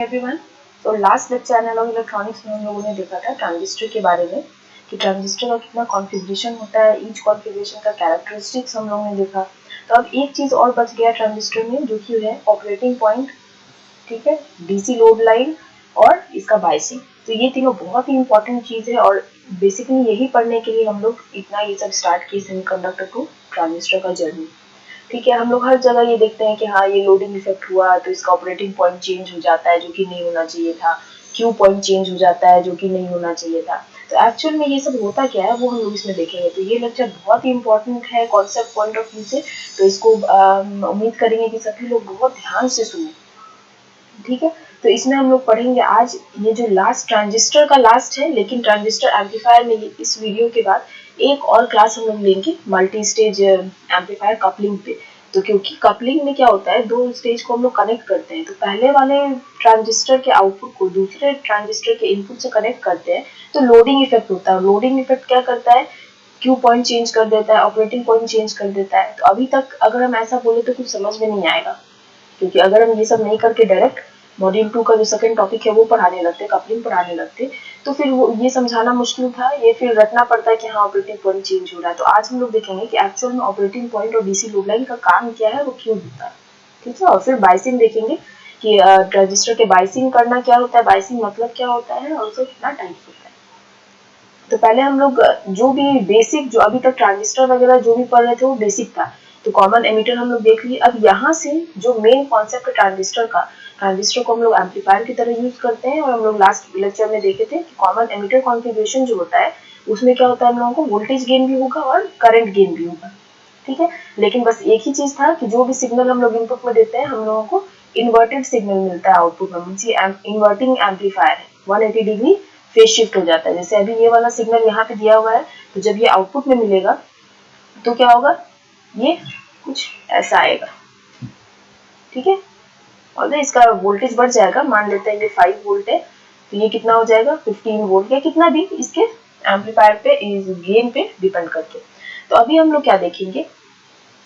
Everyone, तो last lecture analogue electronics में हम लोगों ने देखा था ट्रांजिस्टर के बारे में कि ट्रांजिस्टर का कितना कॉन्फ़िगरेशन होता है, ईच कॉन्फ़िगरेशन का कैरेक्टरिस्टिक्स हम लोगों ने देखा। तो अब एक चीज़ और बच गया ट्रांजिस्टर में, जो कि है ऑपरेटिंग पॉइंट, ठीक है, डीसी लोड लाइन और इसका बायसिंग। तो ये तीनों बहुत ही इंपॉर्टेंट चीज़ है और बेसिकली यही पढ़ने के लिए हम लोग इतना ये सब स्टार्ट किए सेमीकंडक्टर टू ट्रांजिस्टर का जर्नी। ठीक है, हम लोग हर जगह ये देखते हैं कि हाँ ये लोडिंग इफेक्ट हुआ तो इसका ऑपरेटिंग पॉइंट चेंज हो जाता है, जो कि नहीं होना चाहिए था। क्यू पॉइंट चेंज हो जाता है, जो कि नहीं होना चाहिए था। तो एक्चुअल में ये सब होता क्या है वो हम लोग इसमें देखेंगे। तो ये लेक्चर बहुत ही इंपॉर्टेंट है कॉन्सेप्ट पॉइंट ऑफ व्यू से, तो इसको उम्मीद करेंगे कि सभी लोग बहुत ध्यान से सुने। ठीक है, तो इसमें हम लोग पढ़ेंगे आज ये जो लास्ट ट्रांजिस्टर का लास्ट है, लेकिन ट्रांजिस्टर एम्पलीफायर में इस वीडियो के बाद एक और क्लास हम लोग लेंगे मल्टी स्टेज एम्पलीफायर कपलिंग पे। तो क्योंकि कपलिंग में क्या होता है, दो स्टेज को हम लोग कनेक्ट करते हैं, तो पहले वाले ट्रांजिस्टर के आउटपुट को दूसरे ट्रांजिस्टर के इनपुट से कनेक्ट करते हैं, तो लोडिंग इफेक्ट होता है। लोडिंग इफेक्ट क्या करता है, क्यू पॉइंट चेंज कर देता है, ऑपरेटिंग पॉइंट चेंज कर देता है। तो अभी तक अगर हम ऐसा बोले तो कुछ समझ में नहीं आएगा, क्योंकि अगर हम ये सब नहीं करके डायरेक्ट मॉड्यूल 2 का जो सेकंड टॉपिक है वो पढ़ाने लगते, कपलिंग पढ़ाने लगते, तो फिर वो ये समझाना मुश्किल था, ये फिर रटना पड़ता है कि हाँ ऑपरेटिंग पॉइंट चेंज हो रहा है। तो आज हम लोग देखेंगे कि एक्चुअल में ऑपरेटिंग पॉइंट और डीसी लोड लाइन का काम क्या है, वो क्यों होता है। ठीक है, और फिर बायसिंग देखेंगे कि ट्रांजिस्टर के बायसिंग करना क्या होता है, बायसिंग मतलब क्या होता है और उसका कितना टाइप होता है। तो पहले हम लोग जो भी बेसिक, जो अभी तक ट्रांजिस्टर वगैरह जो भी पढ़ रहे थे वो बेसिक था, तो कॉमन एमिटर हम लोग देख लिए। अब यहाँ से जो मेन कॉन्सेप्ट है ट्रांजिस्टर का, ट्रांजिस्टर को हम लोग एम्पलीफायर की तरह यूज करते हैं, और हम लोग लास्ट लेक्चर में देखे थे कि कॉमन एमिटर कॉन्फ़िगरेशन जो होता है उसमें क्या होता है, हम लोगों को वोल्टेज गेन भी होगा और करंट गेन भी होगा। ठीक है, लेकिन बस एक ही चीज था कि जो भी सिग्नल हम लोग इनपुट में देते हैं हम लोगों को इन्वर्टेड सिग्नल मिलता है आउटपुट में, इन्वर्टिंग एम्पलीफायर है, 180 डिग्री फेज शिफ्ट हो जाता है। जैसे अभी ये वाला सिग्नल यहाँ पे दिया हुआ है, तो जब ये आउटपुट में मिलेगा तो क्या होगा, ये कुछ ऐसा आएगा। ठीक है, और इसका वोल्टेज बढ़ जाएगा, मान लेते हैं ये 5 वोल्ट है, तो ये कितना हो जाएगा 15 वोल्ट या कितना भी, इसके एम्पलीफायर पे, इस गेन पे डिपेंड करके। तो अभी हम लोग क्या देखेंगे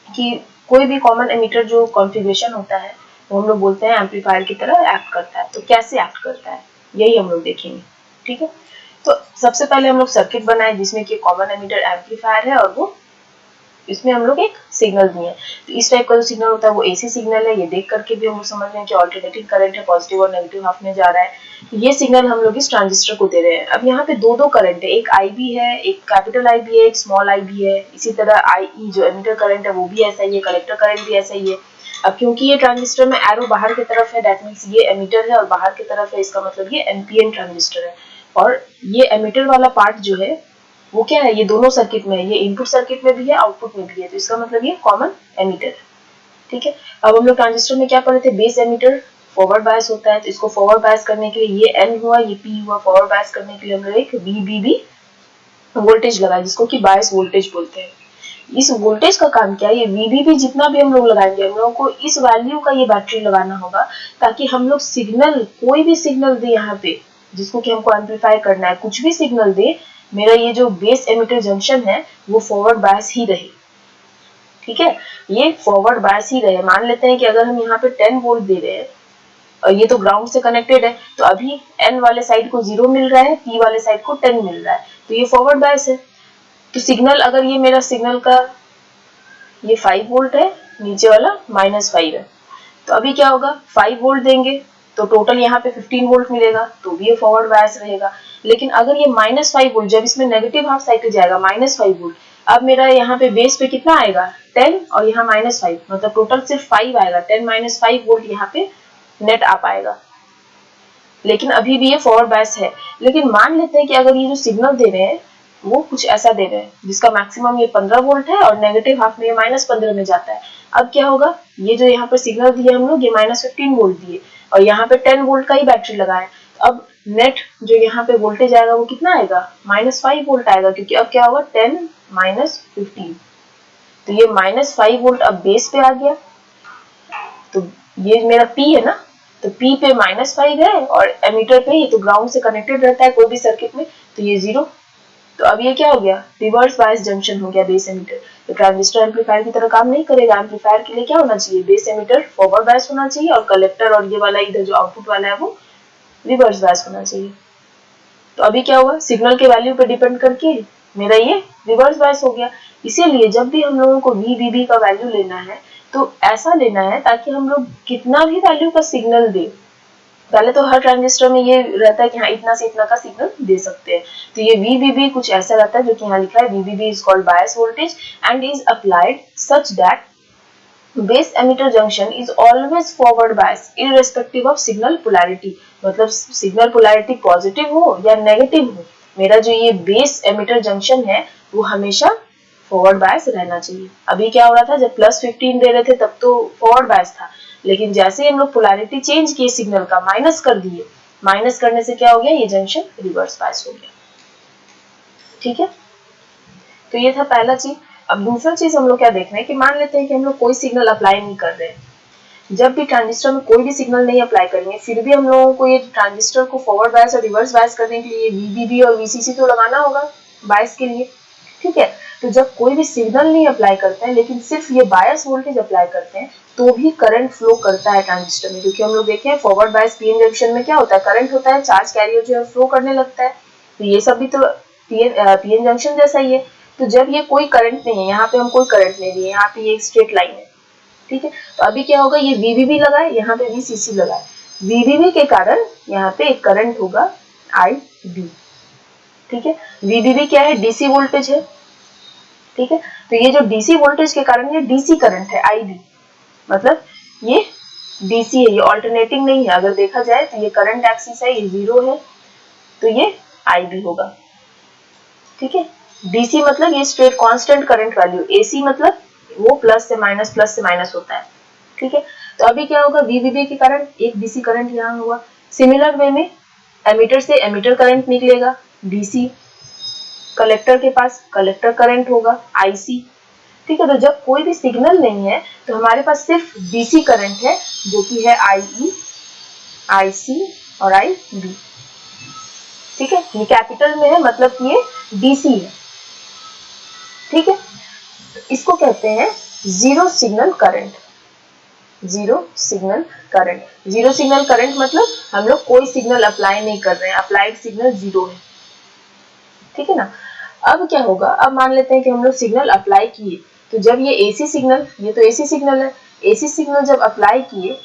कि कोई भी कॉमन एमिटर जो कॉन्फ़िगरेशन होता है वो हम लोग बोलते हैं एम्पलीफायर की तरह एक्ट करता है। तो कैसे एक्ट करता है यही हम लोग देखेंगे। ठीक है, तो सबसे पहले हम लोग सर्किट बनाए जिसमें कि कॉमन एमिटर एम्पलीफायर है, और वो इसमें हम लोग एक सिग्नल दिए हैं। तो इस टाइप का जो सिग्नल होता है वो एसी सिग्नल है, ये देख करके भी हम लोग समझ रहे हैं कि अल्टरनेटिंग करंट है, पॉजिटिव और नेगेटिव हाफ में जा रहा है। ये सिग्नल हम लोग इस ट्रांजिस्टर को दे रहे हैं। अब यहाँ पे दो दो करंट है, एक IB है, एक कैपिटल IB है, एक स्मॉल IB है। इसी तरह IE जो एमिटर करंट है वो भी ऐसा ही है, कलेक्टर करंट भी ऐसा ही है। अब क्योंकि ये ट्रांजिस्टर में एरो बाहर की तरफ है, दैट मीन्स ये एमिटर है और बाहर की तरफ है, इसका मतलब ये NPN ट्रांजिस्टर है। और ये एमिटर वाला पार्ट जो है वो क्या है, ये दोनों सर्किट में है, ये इनपुट सर्किट में भी है, आउटपुट में भी है, तो इसका मतलब ये कॉमन एमिटर है। ठीक है, अब हम लोग ट्रांजिस्टर में क्या पढ़े थे, बेस एमिटर फॉरवर्ड बायस होता है, तो इसको फॉरवर्ड बायस करने के लिए ये N हुआ, ये P हुआ, फॉरवर्ड बायस करने के लिए हम लोग एक VBB वोल्टेज लगाया, जिसको कि बायस वोल्टेज बोलते हैं। इस वोल्टेज का काम क्या है, ये VBB जितना भी हम लोग लगाएंगे, हम लोगों को इस वैल्यू का ये बैटरी लगाना होगा, ताकि हम लोग सिग्नल, कोई भी सिग्नल दे यहाँ पे जिसको कि हमको एम्पलीफाई करना है, कुछ भी सिग्नल दे, मेरा ये जो बेस एमिटर जंक्शन है वो फॉरवर्ड बायस ही रहे। ठीक है, ये फॉरवर्ड बायस ही रहे। मान लेते हैं कि अगर हम यहाँ पे 10 वोल्ट दे रहे हैं और ये तो ग्राउंड से कनेक्टेड है, तो अभी N वाले साइड को 0 मिल रहा है, P वाले साइड को 10 मिल रहा है, तो ये फॉरवर्ड बायस है। तो सिग्नल, अगर ये मेरा सिग्नल का ये 5 वोल्ट है, नीचे वाला -5 है, तो अभी क्या होगा, 5 वोल्ट देंगे तो टोटल यहाँ पे 15 वोल्ट मिलेगा, तो भी ये फॉरवर्ड बायस रहेगा। लेकिन अगर ये -5 वोल्ट, जब इसमें नेगेटिव हाफ साइकिल जाएगा -5 वोल्ट, अब मेरा यहाँ पे बेस पे कितना आएगा 10 और यहाँ -5, मतलब टोटल सिर्फ 5 आएगा, 10 - 5 वोल्ट यहाँ पे नेट आ पाएगा, लेकिन अभी भी ये फॉरवर्ड बायस है। लेकिन मान लेते हैं कि अगर ये जो सिग्नल दे रहे हैं वो कुछ ऐसा दे रहे हैं जिसका मैक्सिमम ये 15 वोल्ट है और नेगेटिव हाफ में ये -15 में जाता है। अब क्या होगा, ये जो यहाँ पर सिग्नल दिए हम लोग, ये -15 वोल्ट दिए और यहाँ पे 10 वोल्ट का ही बैटरी लगाए, अब नेट जो यहाँ पे वोल्टेज आएगा वो कितना आएगा, -5 वोल्ट आएगा, क्योंकि अब क्या होगा 10 - 15, तो ये -5 वोल्ट अब बेस पे आ गया। तो ये मेरा P है ना, तो P पे -5 है और एमीटर पे ही तो ग्राउंड से कनेक्टेड रहता है कोई भी सर्किट में, तो ये 0। तो अब ये क्या हो गया, रिवर्स बायस जंक्शन हो गया बेस एमीटर। तो ट्रांजिस्टर एम्पलीफायर की तरह काम नहीं करेगा। एम्पलीफायर के लिए क्या होना चाहिए, बेस एमीटर फॉरवर्ड बायस होना चाहिए और कलेक्टर और ये वाला इधर जो आउटपुट वाला है वो रिवर्स बायस होना चाहिए। तो अभी क्या हुआ, सिग्नल के वैल्यू पे डिपेंड करके मेरा ये रिवर्स बायस हो गया। इसीलिए जब भी हम लोगों को VBB का वैल्यू लेना है तो ऐसा लेना है ताकि हम लोग कितना भी वैल्यू का सिग्नल दे, पहले तो हर ट्रांजिस्टर में ये रहता है कि हाँ इतना से इतना का सिग्नल दे सकते हैं। तो ये VBB कुछ ऐसा रहता है जो कि यहाँ लिखा है, VBB is called bias voltage and is applied such that base emitter junction is always forward bias irrespective of signal polarity. मतलब सिग्नल पोलैरिटी पॉजिटिव हो या नेगेटिव हो, मेरा जो ये बेस एमिटर जंक्शन है वो हमेशा फॉरवर्ड बायस रहना चाहिए। अभी क्या हो रहा था, जब +15 दे रहे थे तब तो फॉरवर्ड बायस था, लेकिन जैसे ही हम लोग पोलैरिटी चेंज किए सिग्नल का, माइनस कर दिए, माइनस करने से क्या हो गया, ये जंक्शन रिवर्स बायस हो गया। ठीक है, तो ये था पहला चीज। अब दूसरा चीज हम लोग क्या देख रहे हैं कि मान लेते हैं कि हम लोग कोई सिग्नल अप्लाई नहीं कर रहे हैं, जब भी ट्रांजिस्टर में कोई भी सिग्नल नहीं अप्लाई करेंगे, फिर भी हम लोगों को ये ट्रांजिस्टर को फॉरवर्ड बायस और रिवर्स बायस करने के लिए VBB और VCC तो लगाना होगा बायस के लिए। ठीक है, तो जब कोई भी सिग्नल नहीं अप्लाई करते हैं लेकिन सिर्फ ये बायस वोल्टेज अप्लाई करते हैं तो भी करंट फ्लो करता है ट्रांजिस्टर में, क्योंकि हम लोग देखें हैं फॉरवर्ड बायस पीएन जंक्शन में क्या होता है, करंट होता है, चार्ज कैरियर जो है फ्लो करने लगता है। तो ये सब भी तो पीएन जंक्शन जैसा ही है। तो जब ये कोई करंट नहीं है, यहाँ पे हम कोई करंट नहीं दिए, यहाँ पे ये एक स्ट्रेट लाइन है। ठीक है, तो अभी क्या होगा, ये VBB लगाए, यहाँ पे VCC लगाए, VBB के कारण यहाँ पे एक करंट होगा IB। ठीक है, VBB क्या है, DC वोल्टेज है। ठीक है, तो ये जो DC वोल्टेज के कारण ये DC करंट है IB, मतलब ये DC है, ये ऑल्टरनेटिंग नहीं है। अगर देखा जाए तो ये करंट एक्सिस है, ये 0 है, तो ये IB होगा। ठीक है, DC मतलब ये straight constant current value, AC मतलब वो प्लस से माइनस होता है। ठीक है, तो अभी क्या होगा, VBB के कारण एक DC करंट यहाँ हुआ। सिमिलर वे में एमीटर से एमीटर करंट निकलेगा DC, कलेक्टर के पास कलेक्टर करंट होगा IC। ठीक है, तो जब कोई भी सिग्नल नहीं है तो हमारे पास सिर्फ DC करंट है जो कि है IE, IC और IB। ठीक है, ये कैपिटल में है, मतलब कि ये DC है। ठीक है, इसको कहते हैं zero signal current. Zero signal current, zero signal current मतलब हम लोग कोई सिग्नल अप्लाई नहीं कर रहे हैं, अप्लाइड सिग्नल 0 है। ठीक है ना, अब क्या होगा, अब मान लेते हैं कि हम लोग सिग्नल अप्लाई किए, तो जब ये AC सिग्नल, ये तो AC सिग्नल है, AC सिग्नल जब अप्लाई किए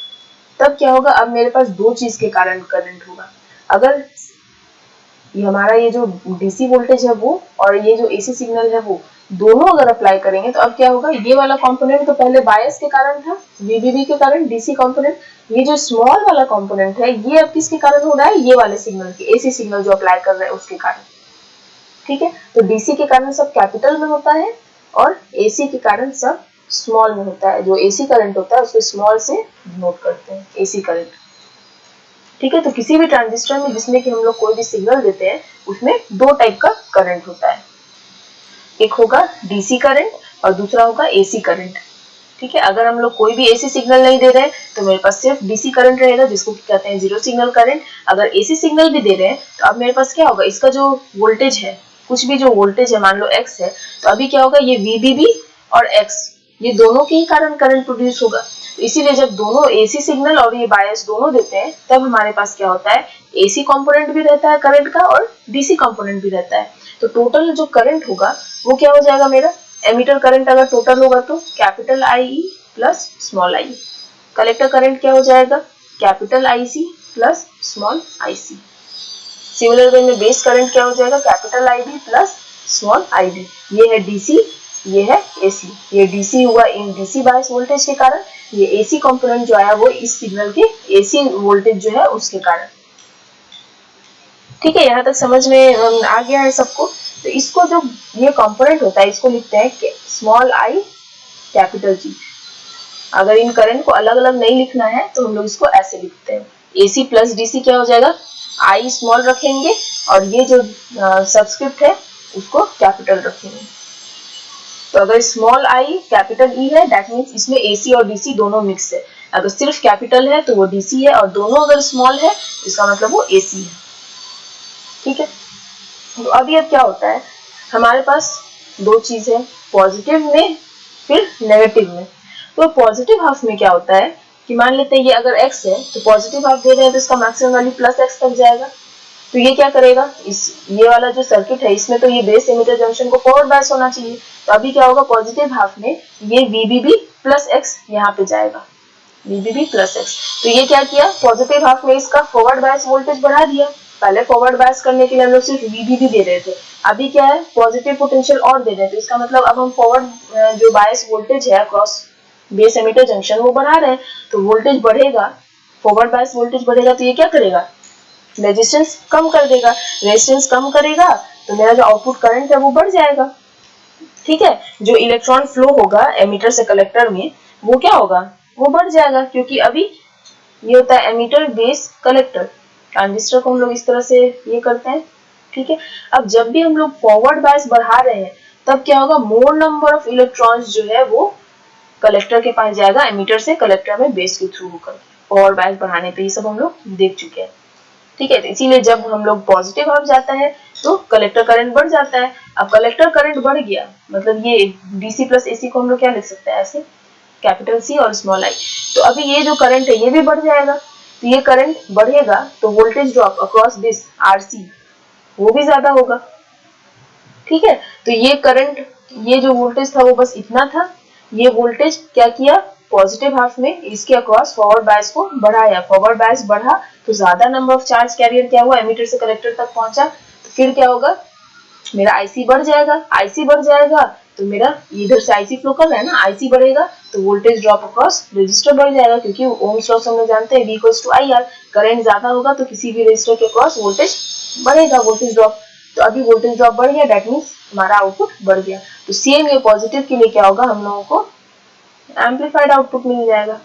तब क्या होगा, अब मेरे पास दो चीज के कारण करंट होगा। अगर ये हमारा ये जो DC वोल्टेज है वो और ये जो AC सिग्नल है वो दोनों अगर अप्लाई करेंगे तो अब क्या होगा, ये वाला कंपोनेंट तो पहले बायस के कारण था, VBB के कारण DC कंपोनेंट, ये जो स्मॉल वाला कंपोनेंट है ये अब किसके कारण हो रहा है, ये वाले सिग्नल के, AC सिग्नल जो अप्लाई कर रहे हैं उसके कारण। ठीक है, तो DC के कारण सब कैपिटल में होता है और AC के कारण सब स्मॉल में होता है। जो AC करंट होता है उसको स्मॉल से डिनोट करते हैं, AC करंट। ठीक है, तो किसी भी ट्रांजिस्टर में जिसमें कि हम लोग कोई भी सिग्नल देते हैं उसमें दो टाइप का करंट होता है, एक होगा DC करंट और दूसरा होगा AC करंट। ठीक है, अगर हम लोग कोई भी AC सिग्नल नहीं दे रहे हैं तो मेरे पास सिर्फ DC करंट रहेगा जिसको कहते हैं जीरो सिग्नल करंट। अगर AC सिग्नल भी दे रहे हैं तो अब मेरे पास क्या होगा, इसका जो वोल्टेज है, कुछ भी जो वोल्टेज है, मान लो X है, तो अभी क्या होगा, ये VBB और X ये दोनों के ही कारण करंट प्रोड्यूस होगा। इसीलिए जब दोनों AC सिग्नल और ये बायस दोनों देते हैं तब हमारे पास क्या होता है, AC कंपोनेंट भी रहता है करंट का और DC कंपोनेंट भी रहता है। तो टोटल जो करंट होगा वो क्या हो जाएगा, मेरा एमीटर करंट अगर टोटल होगा तो capital IE plus small I, collector current क्या हो जाएगा, capital IC plus small IC। Similar way में बेस करंट क्या हो जाएगा, capital IB plus small IB। ये है DC, ये है AC। ये DC हुआ इन DC बायस वोल्टेज के कारण, ये AC कंपोनेंट जो आया वो इस सिग्नल के AC वोल्टेज जो है उसके कारण। ठीक है, यहाँ तक समझ में आ गया है सबको। तो इसको जो ये कंपोनेंट होता है इसको लिखते हैं स्मॉल I कैपिटल G। अगर इन करंट को अलग अलग नहीं लिखना है तो हम लोग इसको ऐसे लिखते हैं, AC प्लस DC क्या हो जाएगा, I स्मॉल रखेंगे और ये जो सबस्क्रिप्ट है उसको कैपिटल रखेंगे। तो अगर स्मॉल I कैपिटल E है दैट मीन्स इसमें AC और DC दोनों मिक्स है। अगर सिर्फ कैपिटल है तो वो DC है और दोनों अगर स्मॉल है इसका मतलब वो AC है। ठीक है, तो अभी अब क्या होता है, हमारे पास दो चीज है, पॉजिटिव में फिर नेगेटिव में। तो पॉजिटिव हाफ में क्या होता है कि मान लेते हैं ये अगर x है तो पॉजिटिव हाफ दे रहे हैं तो इसका मैक्सिमम वैल्यू प्लस x तक जाएगा। तो ये क्या करेगा, इस ये वाला जो सर्किट है इसमें तो ये बेस एमिटर जंक्शन को फॉरवर्ड बायस होना चाहिए। तो अभी क्या होगा, पॉजिटिव हाफ में ये VBB प्लस x यहाँ पे जाएगा, VBB प्लस x। तो ये क्या किया, पॉजिटिव हाफ में इसका फॉरवर्ड बायस वोल्टेज बढ़ा दिया। पहले फॉरवर्ड बायस करने के लिए हम लोग सिर्फ VBB दे रहे थे, अभी क्या है पॉजिटिव पोटेंशियल और दे रहे थे। तो इसका मतलब अब हम फॉरवर्ड जो बायस वोल्टेज है अक्रॉस बेस एमिटर जंक्शन वो बढ़ा रहे हैं। तो वोल्टेज बढ़ेगा, फॉरवर्ड बायस वोल्टेज बढ़ेगा तो ये क्या करेगा, रेजिस्टेंस कम कर देगा। रेजिस्टेंस कम करेगा तो मेरा जो आउटपुट करंट है वो बढ़ जाएगा। ठीक है, जो इलेक्ट्रॉन फ्लो होगा एमीटर से कलेक्टर में वो क्या होगा, वो बढ़ जाएगा, क्योंकि अभी ये होता है एमीटर बेस कलेक्टर। ट्रांजिस्टर को हम लोग इस तरह से ये करते हैं। ठीक है, अब जब भी हम लोग फॉरवर्ड बायस बढ़ा रहे हैं तब क्या होगा, मोर नंबर ऑफ इलेक्ट्रॉन्स जो है वो कलेक्टर के पास जाएगा एमीटर से कलेक्टर में बेस के थ्रू होकर। फॉरवर्ड बायस बढ़ाने पे ये सब हम लोग देख चुके हैं। ठीक है, तो इसीलिए जब हम लोग पॉजिटिव हाफ जाता है तो कलेक्टर करंट बढ़ जाता है। अब कलेक्टर करंट बढ़ गया मतलब ये डीसी प्लस एसी को हम लोग क्या लिख सकते हैं ऐसे, कैपिटल सी और स्मॉल आई। तो अभी ये जो करंट है ये भी बढ़ जाएगा। तो ये करंट बढ़ेगा तो voltage drop across this RC वो भी ज्यादा होगा। ठीक है, तो ये करंट, ये जो वोल्टेज था वो बस इतना था, ये वोल्टेज क्या किया, पॉजिटिव हाफ में इसके अक्रॉस फॉरवर्ड बायस को बढ़ाया। फॉरवर्ड बायस बढ़ा तो ज्यादा नंबर ऑफ चार्ज कैरियर क्या हुआ, एमीटर से कलेक्टर तक पहुंचा। तो फिर क्या होगा, मेरा आईसी बढ़ जाएगा। आईसी बढ़ जाएगा तो मेरा इधर से आईसी फ्लो कर रहा है ना, आईसी बढ़ेगा तो वोल्टेज ड्रॉप अक्रॉस रेजिस्टर बढ़ जाएगा, क्योंकि ओम्स लॉ से हम लोग जानते हैं V = IR। करंट ज्यादा होगा तो किसी भी रेजिस्टर के अक्रॉस वोल्टेज बढ़ेगा, वोल्टेज ड्रॉप। तो अभी वोल्टेज ड्रॉप बढ़ गया, दैट मींस हमारा आउटपुट बढ़ गया। तो सेम ये पॉजिटिव के लिए क्या होगा, हम लोगों को एम्पलीफाइड आउटपुट मिल जाएगा।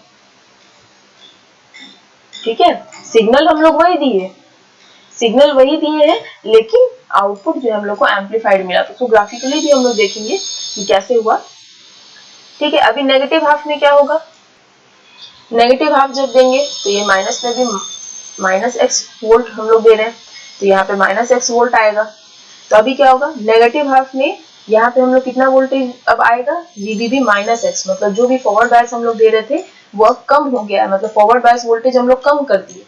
ठीक है, सिग्नल हम लोग वही दिए, सिग्नल वही दिए हैं लेकिन आउटपुट जो हम लोग को एम्पलीफाइड मिला। तो ग्राफिकली भी हम लोग देखेंगे कि कैसे हुआ। ठीक है, अभी नेगेटिव हाफ में क्या होगा, नेगेटिव हाफ जब देंगे तो ये माइनस में भी -x वोल्ट हम लोग दे रहे हैं तो यहाँ पे -x वोल्ट आएगा। तो अभी क्या होगा, नेगेटिव हाफ में यहाँ पे हम लोग कितना वोल्टेज अब आएगा, VBB -x, मतलब जो भी फॉरवर्ड बायस हम लोग दे रहे थे वो अब कम हो गया है, मतलब फॉरवर्ड बायस वोल्टेज हम लोग कम कर दिए।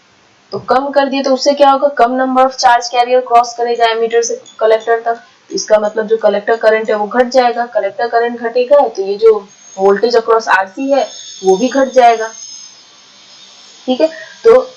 तो कम कर दिए तो उससे क्या होगा, कम number of charge carrier cross करेगा एमीटर से कलेक्टर तक। तो इसका मतलब जो कलेक्टर करंट है वो घट जाएगा। कलेक्टर करंट घटेगा तो ये जो वोल्टेज अक्रॉस आरसी है वो भी घट जाएगा। ठीक है, तो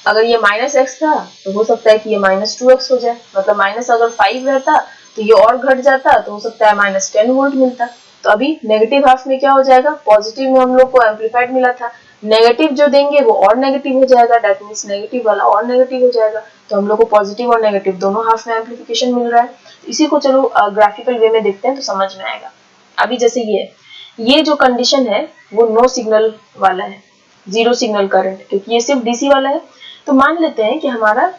अगर ये -x था तो हो सकता है कि ये -2x हो जाए, मतलब माइनस अगर 5 रहता तो ये और घट जाता, तो हो सकता है -10 वोल्ट मिलता। तो अभी नेगेटिव हाफ में क्या हो जाएगा, पॉजिटिव में हम लोग को एम्पलीफाइड मिला था, नेगेटिव जो देंगे वो और नेगेटिव हो जाएगा, दैट मींस नेगेटिव वाला और नेगेटिव हो जाएगा। तो हम लोग को पॉजिटिव और नेगेटिव दोनों हाफ में एम्पलीफिकेशन मिल रहा है। इसी को चलो ग्राफिकल वे में देखते हैं तो समझ में आएगा। अभी जैसे ये जो कंडीशन है वो नो सिग्नल वाला है, जीरो सिग्नल करंट, क्योंकि ये सिर्फ डीसी वाला है। तो मान लेते हैं कि हमारा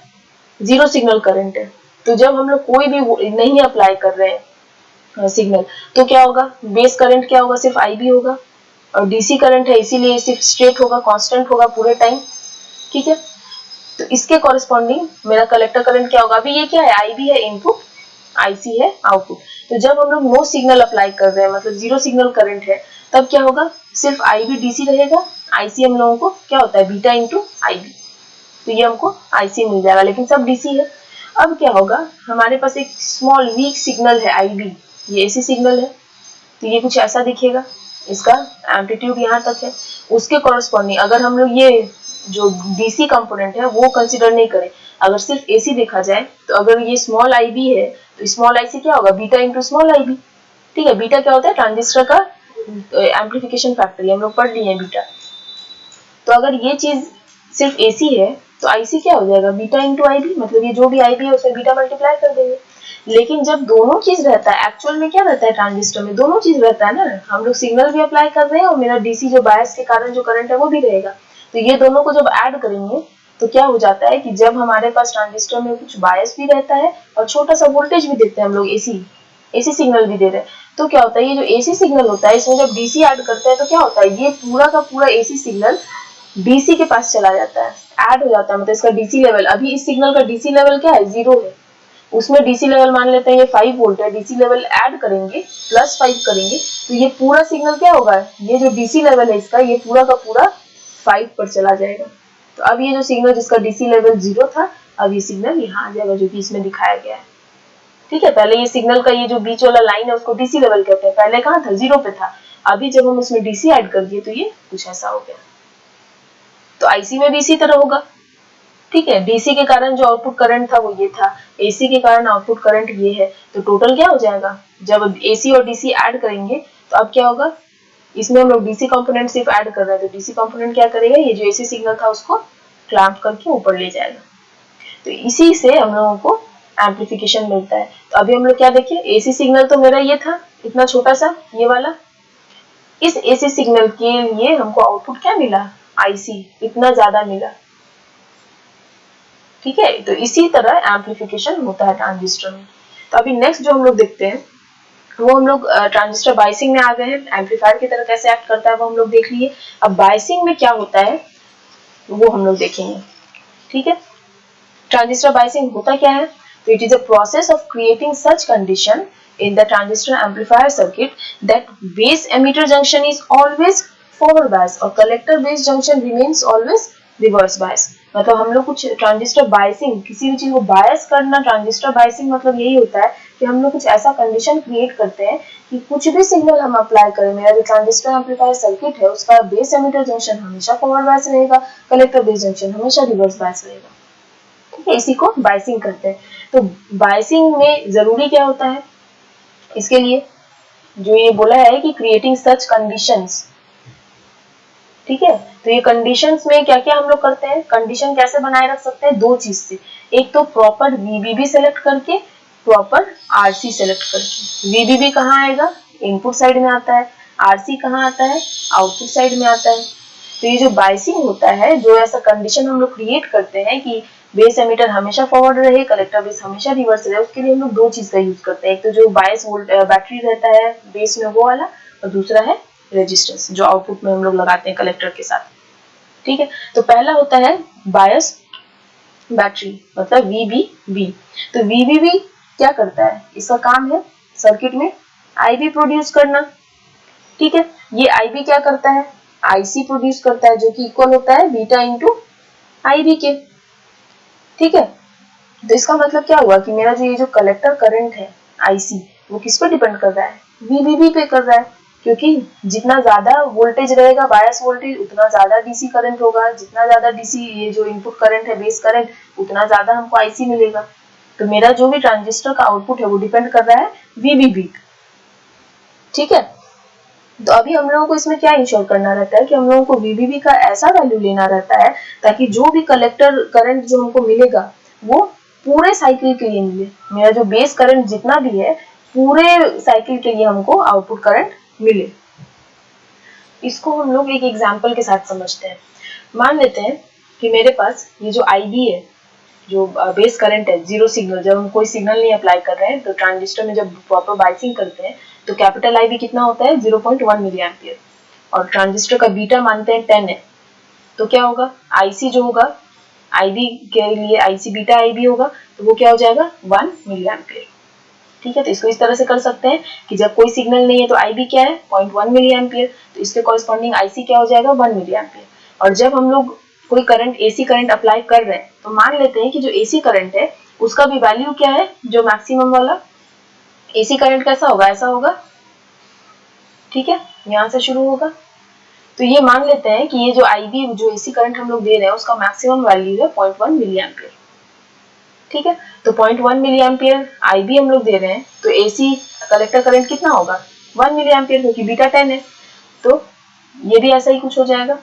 जीरो सिग्नल करंट है, तो जब हम लोग कोई भी नहीं अप्लाई कर रहे हैं सिग्नल तो क्या होगा, बेस करंट क्या होगा, सिर्फ IB होगा, और डीसी करंट है इसीलिए सिर्फ स्ट्रेट होगा, कांस्टेंट होगा पूरे टाइम। ठीक है, तो इसके कॉरेस्पॉन्डिंग मेरा कलेक्टर करंट क्या होगा, अभी ये क्या है, IB है इनपुट, IC है आउटपुट। तो जब हम लोग नो सिग्नल अप्लाई कर रहे हैं मतलब जीरो सिग्नल करंट है, तब क्या होगा, सिर्फ IB DC रहेगा, IC हम लोगों को क्या होता है, बीटा इंटू IB। तो ये हमको IC मिल जाएगा, लेकिन सब DC है। अब क्या होगा, हमारे पास एक स्मॉल वीक सिग्नल है IB, ये AC सिग्नल है, तो ये कुछ ऐसा दिखेगा, इसका एम्पलीट्यूड यहाँ तक है। उसके कॉरेस्पॉन्डिंग अगर हम लोग ये जो DC कंपोनेंट है वो कंसिडर नहीं करें, अगर सिर्फ AC देखा जाए, तो अगर ये स्मॉल IB है तो स्मॉल IC क्या होगा, बीटा इंटू स्मॉल IB। ठीक है, बीटा क्या होता है, ट्रांजिस्टर का एम्पलीफिकेशन फैक्टर, हम लोग पढ़ लिए हैं बीटा। तो अगर ये चीज सिर्फ AC है तो IC क्या हो जाएगा, बीटा इंटू IB, मतलब ये जो भी IB है उसमें बीटा मल्टीप्लाई कर देंगे। लेकिन जब दोनों चीज रहता है, एक्चुअल में क्या रहता है ट्रांजिस्टर में, दोनों चीज रहता है ना, हम लोग सिग्नल भी अप्लाई कर रहे हैं और मेरा DC जो बायस के कारण जो करंट है वो भी रहेगा। तो ये दोनों को जब ऐड करेंगे तो क्या हो जाता है कि जब हमारे पास ट्रांजिस्टर में कुछ बायस भी रहता है और छोटा सा वोल्टेज भी देते हैं हम लोग, AC सिग्नल भी दे रहे हैं, तो क्या होता है, ये जो AC सिग्नल होता है इसमें जब DC ऐड करते हैं तो क्या होता है, ये पूरा का पूरा AC सिग्नल DC के पास चला जाता है, ऐड हो जाता है, मतलब इसका DC लेवल, अभी इस सिग्नल का DC लेवल क्या है, 0 है, उसमें DC लेवल मान लेते हैं ये 5 वोल्ट है, DC लेवल ऐड करेंगे +5 करेंगे तो ये पूरा सिग्नल क्या होगा, ये जो DC लेवल है इसका ये पूरा का पूरा 5 पर चला जाएगा। तो अब ये जो सिग्नल जिसका डीसी लेवल 0 था, अब ये सिग्नल यहाँ आ जाएगा जो कि इसमें दिखाया गया है। ठीक है, पहले ये सिग्नल का ये जो बीच वाला लाइन है उसको डीसी लेवल कहते हैं, पहले कहाँ था 0 पे था, अभी जब हम उसमें डीसी ऐड कर दिए तो ये कुछ ऐसा हो गया। तो आईसी में भी इसी तरह होगा। ठीक है, डीसी के कारण जो आउटपुट करंट था वो ये था, एसी के कारण आउटपुट करंट ये है, तो टोटल क्या हो जाएगा, जब एसी और डीसी ऐड करेंगे तो अब क्या होगा, इसमें हम लोग डीसी कंपोनेंट सिर्फ ऐड कर रहे हैं, तो डीसी कंपोनेंट क्या करेगा, ये जो एसी सिग्नल था उसको क्लैंप करके ऊपर ले जाएगा। तो इसी से हम लोगों को एम्पलीफिकेशन मिलता है। तो अभी हम लोग क्या देखें, एसी सिग्नल तो मेरा ये था इतना छोटा सा, ये वाला, इस एसी सिग्नल के लिए हमको आउटपुट क्या मिला, आईसी इतना ज्यादा मिला। ठीक है, तो इसी तरह एम्पलीफिकेशन होता है ट्रांजिस्टर में। तो अभी नेक्स्ट जो हम लोग देखते हैं वो हम लोग ट्रांजिस्टर बायसिंग में आ गए हैं, एम्पलीफायर की तरह कैसे एक्ट करता है वो हम लोग देख लिए। अब बायसिंग में क्या होता है वो हम लोग देखेंगे। ठीक है, ट्रांजिस्टर बायसिंग होता क्या है, तो it is a process of creating such condition in the transistor amplifier circuit that base emitter junction is always forward bias और collector base junction remains always reverse bias। मतलब हम लोग कुछ ट्रांजिस्टर बायसिंग, किसी भी चीज को बायस करना, ट्रांजिस्टर बायसिंग मतलब यही होता है कि हम लोग कुछ ऐसा कंडीशन क्रिएट करते हैं कि कुछ भी सिग्नल हम अप्लाई करें, मेरा जो ट्रांजिस्टर एम्पलीफायर सर्किट है उसका बेस एमिटर जंक्शन हमेशा फॉरवर्ड बायस रहेगा, कलेक्टर बेस जंक्शन हमेशा रिवर्स बायस रहेगा। ठीक है, इसी को बायसिंग करते हैं। तो बायसिंग में जरूरी क्या होता है, इसके लिए जो ये बोला है कि क्रिएटिंग सच कंडीशंस। ठीक है, तो ये कंडीशंस में क्या क्या हम लोग करते हैं, कंडीशन कैसे बनाए रख सकते हैं, दो चीज से, एक तो प्रॉपर वीबीबी सेलेक्ट करके, प्रॉपर आरसी सेलेक्ट करके। वीबीबी कहाँ आएगा, इनपुट साइड में आता है, आरसी कहाँ आता है, आउटपुट साइड में आता है। तो ये जो बायसिंग होता है, जो ऐसा कंडीशन हम लोग क्रिएट करते हैं कि बेस एमिटर हमेशा फॉरवर्ड रहे, कलेक्टर बेस हमेशा रिवर्स रहे, उसके लिए हम लोग दो चीज का यूज करते हैं, एक तो जो बायस वोल्ट बैटरी रहता है बेस में वो वाला, और दूसरा है रेजिस्टेंस जो आउटपुट में हम लोग लगाते हैं कलेक्टर के साथ। ठीक है, तो पहला होता है बायस बैटरी मतलब वीबीबी। तो वीबीबी क्या करता है, इसका काम है सर्किट में आईबी प्रोड्यूस करना। ठीक है, ये आईबी क्या करता है, आईसी प्रोड्यूस करता है, जो कि इक्वल होता है बीटा इंटू आईबी के। ठीक है, तो इसका मतलब क्या हुआ कि मेरा जो ये जो कलेक्टर करंट है आईसी, वो किस पर डिपेंड कर रहा है, वीबीबी पे कर रहा है, क्योंकि जितना ज्यादा वोल्टेज रहेगा बायस वोल्टेज उतना ज्यादा डीसी करंट होगा, जितना ज्यादा डीसी ये जो इनपुट करंट है बेस करंट उतना ज्यादा हमको आईसी मिलेगा। तो मेरा जो भी ट्रांजिस्टर का आउटपुट है वो डिपेंड कर रहा है वीबीबी। ठीक है, तो अभी हम लोगों को इसमें क्या इंश्योर करना रहता है कि हम लोगों को वीबीबी का ऐसा वैल्यू लेना रहता है ताकि जो भी कलेक्टर करंट जो हमको मिलेगा वो पूरे साइकिल के लिए मिले, मेरा जो बेस करंट जितना भी है पूरे साइकिल के लिए हमको आउटपुट करंट मिले। इसको हम लोग एक एग्जांपल के साथ समझते हैं। मान लेते हैं कि मेरे पास ये जो आईबी है, जो बेस करंट है, जीरो सिग्नल, जब हम कोई सिग्नल नहीं अप्लाई कर रहे हैं तो ट्रांजिस्टर में जब प्रॉपर बायसिंग करते हैं तो कैपिटल आईबी कितना होता है 0.1 मिली एम्पियर, और ट्रांजिस्टर का बीटा मानते हैं 10 है, तो क्या होगा आईसी जो होगा, आईबी के लिए आईसी बीटा आईबी होगा, तो वो क्या हो जाएगा 1 मिली एम्पियर। ठीक है, तो इसको इस तरह से कर सकते हैं कि जब कोई सिग्नल नहीं है तो आईबी क्या है 0.1 मिली एम्पियर, तो इसके कॉरेस्पॉन्डिंग आईसी क्या हो जाएगा 1 मिली एम्पियर। और जब हम लोग कोई करंट एसी करंट अप्लाई कर रहे हैं तो मान लेते हैं कि जो एसी करंट है उसका भी वैल्यू क्या है, जो मैक्सिमम वाला एसी करंट कैसा होगा, ऐसा होगा। ठीक है, यहाँ से शुरू होगा, तो ये मान लेते हैं कि ये जो आईबी जो एसी करंट हम लोग दे रहे हैं उसका मैक्सिमम वैल्यू है 0.1 मिली एम्पियर। ठीक है, तो 0.1 मिली एम्पियर आईबी हम लोग दे रहे हैं, तो एसी कलेक्टर करंट कितना होगा 1 मिली एम्पियर, क्योंकि बीटा 10 है, तो ये भी ऐसा ही कुछ हो जाएगा।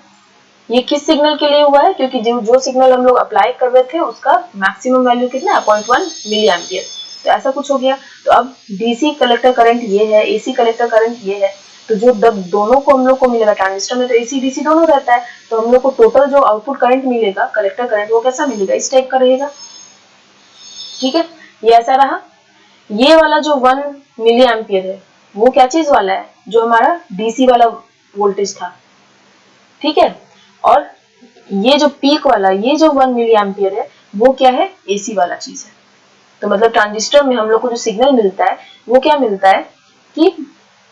ये किस सिग्नल के लिए हुआ है, क्योंकि जो सिग्नल हम लोग अप्लाई कर रहे थे उसका मैक्सिमम वैल्यू कितना है 0.1 मिली एम्पियर, तो ऐसा कुछ हो गया। तो अब डीसी कलेक्टर करंट ये है, एसी कलेक्टर करंट ये है, तो जो दोनों को हम लोग को मिलेगा, ट्रांजिस्टर में तो एसी डीसी दोनों रहता है, तो हम लोग को टोटल जो आउटपुट करंट मिलेगा कलेक्टर करंट वो कैसा मिलेगा, इस टाइप का रहेगा। ठीक है, ये ऐसा रहा। ये वाला जो 1 मिली एम्पियर है वो क्या चीज वाला है, जो हमारा डीसी वाला वोल्टेज था। ठीक है, और ये जो पीक वाला, ये जो 1 मिली एम्पियर है वो क्या है, एसी वाला चीज है। तो मतलब ट्रांजिस्टर में हम लोग को जो सिग्नल मिलता है वो क्या मिलता है कि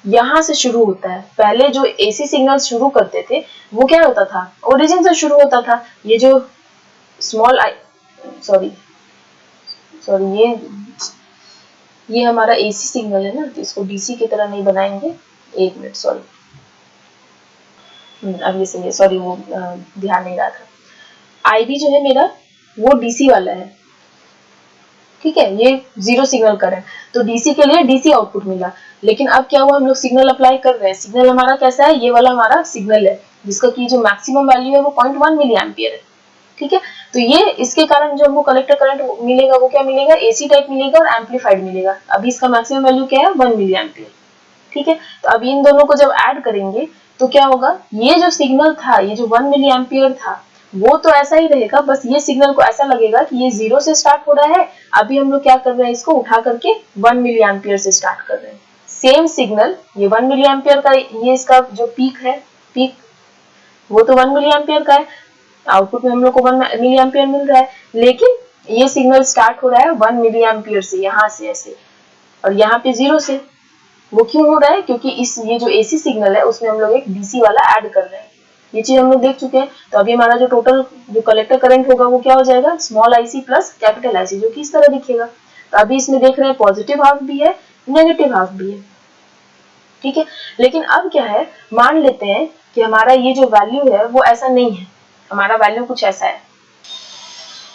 यहाँ से शुरू होता है। पहले जो एसी सिग्नल शुरू करते थे वो क्या होता था, ओरिजिन से शुरू होता था। ये जो स्मॉल आई, सॉरी ये हमारा एसी सिग्नल है ना, तो इसको डीसी की तरह नहीं बनाएंगे। एक मिनट, सॉरी, अब ये सही है, सॉरी वो ध्यान नहीं रहा था। आईबी जो है मेरा वो डीसी वाला है, ठीक है, ये जीरो सिग्नल करंट, तो डीसी के लिए डीसी आउटपुट मिला। लेकिन अब क्या हुआ, हम लोग सिग्नल अप्लाई कर रहे हैं। सिग्नल हमारा कैसा है, ये वाला हमारा सिग्नल है जिसका की जो मैक्सिमम वैल्यू है वो 0.1 मिली एम्पियर है, ठीक है। तो ये इसके कारण जो हमको कलेक्टर करंट मिलेगा वो क्या मिलेगा, एसी टाइप मिलेगा और एम्पलीफाइड मिलेगा। अभी इसका मैक्सिमम वैल्यू क्या है, 1 मिली एम्पियर, ठीक है। तो अभी इन दोनों को जब ऐड करेंगे तो क्या होगा, ये जो सिग्नल था, ये जो 1 मिली एम्पियर था वो तो ऐसा ही रहेगा, बस ये सिग्नल को ऐसा लगेगा कि ये जीरो से स्टार्ट हो रहा है। अभी हम लोग क्या कर रहे हैं, इसको उठा करके 1 मिली एम्पियर से स्टार्ट कर रहे हैं। सेम सिग्नल, ये 1 मिली एम्पियर का, ये इसका जो पीक है, पीक वो तो 1 मिली एम्पियर का है, आउटपुट में हम लोग को 1 मिली एम्पियर मिल रहा है। लेकिन ये सिग्नल स्टार्ट हो रहा है 1 मिली एम्पियर से, यहाँ से ऐसे, और यहाँ पे जीरो से। वो क्यों हो रहा है, क्योंकि ये जो एसी सिग्नल है उसमें हम लोग एक डीसी वाला ऐड कर रहे हैं। ये चीज हम लोग देख चुके हैं। तो अभी हमारा जो टोटल जो कलेक्टर करंट होगा वो क्या हो जाएगा, small IC plus capital IC, जो कि इस तरह दिखेगा। तो अभी इसमें देख रहे हैं पॉजिटिव हाफ भी है, नेगेटिव हाफ भी है, ठीक है। लेकिन अब क्या है, मान लेते हैं कि हमारा ये जो वैल्यू है वो ऐसा नहीं है, हमारा वैल्यू कुछ ऐसा है,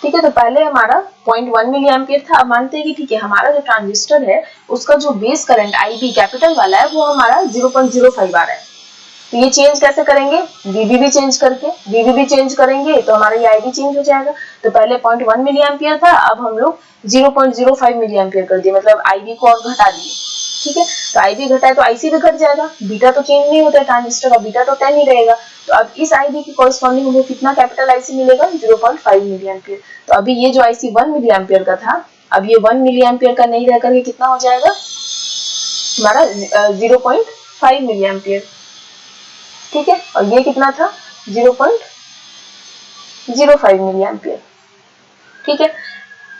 ठीक है। तो पहले हमारा 0.1 मिली एम्पियर था। अब मानते हैं कि ठीक है, हमारा जो ट्रांजिस्टर है उसका जो बेस करंट आईबी कैपिटल वाला है वो हमारा 0.05 आ रहा है। तो ये चेंज कैसे करेंगे, वीबीबी चेंज करके, वीबीबी चेंज करेंगे तो हमारा ये आईबी चेंज हो जाएगा। तो पहले 0.1 मिली एम्पियर था, अब हम लोग 0.05 मिली एम्पियर कर दिए, मतलब आईबी को और घटा दिए, ठीक है। तो आईबी घटा है तो आईसी भी घट जाएगा, बीटा तो चेंज नहीं होता है ट्रांजिस्टर का, बीटा तो 10 ही रहेगा। तो अब इस आईबी की कॉरेस्पॉन्डिंग हमें कितना कैपिटल आईसी मिलेगा, 0.5 मिली एम्पियर। तो अभी ये जो आईसी 1 मिली एम्पियर का था, अब ये 1 मिली एम्पियर का नहीं रह करके कितना हो जाएगा, हमारा 0.5 मिली एम्पियर, ठीक है। और ये कितना था, 0.05 मिली एम्पियर, ठीक है।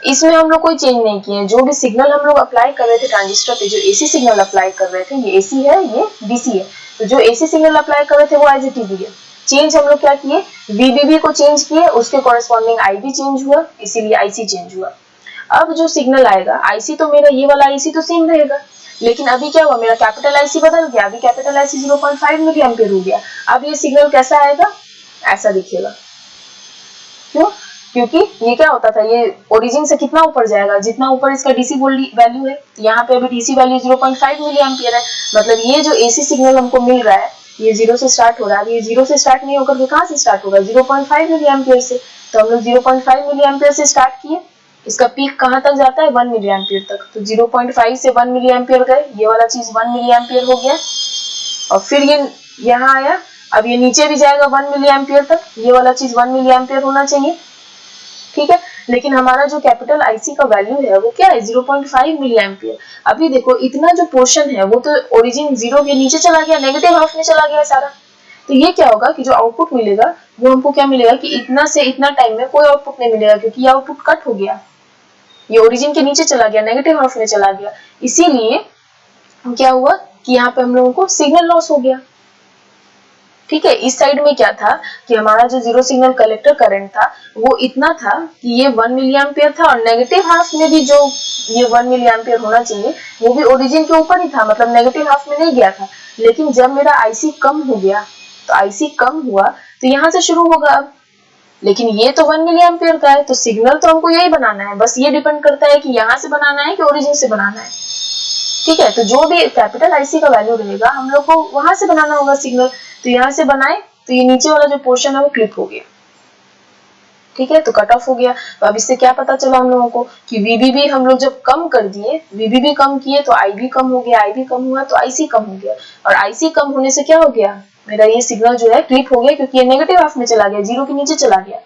इसमें हम लोग कोई चेंज नहीं किए, जो भी सिग्नल हम लोग अप्लाई कर रहे थे ट्रांजिस्टर पे, जो एसी सिग्नल अप्लाई कर रहे थे, ये एसी है, ये डीसी है, तो जो एसी सिग्नल अप्लाई कर रहे थे वो एज इट इज है। चेंज हम लोग क्या किए, वीबीबी को चेंज किए, उसके कॉरेस्पॉन्डिंग आईबी चेंज हुआ, इसीलिए आईसी चेंज हुआ। अब जो सिग्नल आएगा, आईसी तो मेरा ये वाला आईसी तो सेम रहेगा, लेकिन अभी क्या हुआ, मेरा कैपिटल आईसी बदल गया। अभी कैपिटल आईसी 0.5 मिली एम्पियर हो गया। अब ये सिग्नल कैसा आएगा, ऐसा दिखेगा। क्यों, क्योंकि ये क्या होता था, ये ओरिजिन से कितना ऊपर जाएगा, जितना ऊपर इसका डीसी वैल्यू है। यहाँ पे अभी डीसी वैल्यू 0.5 मिली एम्पियर है, मतलब ये जो एसी सिग्नल हमको मिल रहा है ये जीरो से स्टार्ट हो रहा है। ये जीरो से स्टार्ट नहीं होकर कहाँ से स्टार्ट होगा, 0.5 मिली एम्पियर से। तो हम लोग 0.5 मिली एम्पियर से स्टार्ट किए, इसका पीक कहाँ तक जाता है, 1 मिली एम्पियर तक। तो 0.5 से 1 मिली एम्पियर गए, ये वाला चीज 1 मिली एम्पियर हो गया, और फिर ये यहाँ आया, अब ये नीचे भी जाएगा 1 मिली एम्पियर तक, ये वाला चीज 1 मिली एम्पियर होना चाहिए, ठीक है। लेकिन हमारा जो कैपिटल आईसी का वैल्यू है वो क्या है, 0.5 मिली एम्पियर। अभी देखो इतना जो पोर्शन है वो तो ओरिजिन जीरो के नीचे चला गया, नेगेटिव हाफ में चला गया सारा। तो ये क्या होगा कि जो आउटपुट मिलेगा वो हमको क्या मिलेगा कि इतना से इतना टाइम में कोई आउटपुट नहीं मिलेगा, क्योंकि ये आउटपुट कट हो गया, ये ओरिजिन के नीचे चला गया, नेगेटिव हाफ में चला गया। इसीलिए क्या हुआ कि यहाँ पे हम लोगों को सिग्नल लॉस हो गया, ठीक है। इस साइड में क्या था कि हमारा जो जीरो सिग्नल कलेक्टर करंट था वो इतना था कि ये 1 मिली एम्पियर था, और नेगेटिव हाफ में भी जो ये 1 मिली एम्पियर होना चाहिए वो भी ओरिजिन के ऊपर ही था, मतलब नेगेटिव हाफ में नहीं गया था। लेकिन जब मेरा आईसी कम हो गया, तो आईसी कम हुआ तो यहाँ से शुरू होगा अब, लेकिन ये तो 1 मिली एम्पियर का है, तो सिग्नल तो हमको यही बनाना है, बस ये डिपेंड करता है कि यहाँ से बनाना है कि ओरिजिन से बनाना है, ठीक है। तो जो भी कैपिटल आईसी का वैल्यू रहेगा हम लोग को वहां से बनाना होगा सिग्नल। तो यहाँ से बनाए तो ये नीचे वाला जो पोर्शन है वो क्लिप हो गया, ठीक है, तो कट ऑफ हो गया। तो अब इससे क्या पता चला हम लोगों को कि वीबीबी हम लोग जब कम कर दिए, वीबीबी कम किए तो आईबी कम हो गया, आईबी कम हुआ तो आईसी कम हो गया, और आईसी कम होने से क्या हो गया, मेरा ये सिग्नल जो है क्लिप हो गया, क्योंकि ये नेगेटिव हाफ में चला गया, जीरो के नीचे चला गया,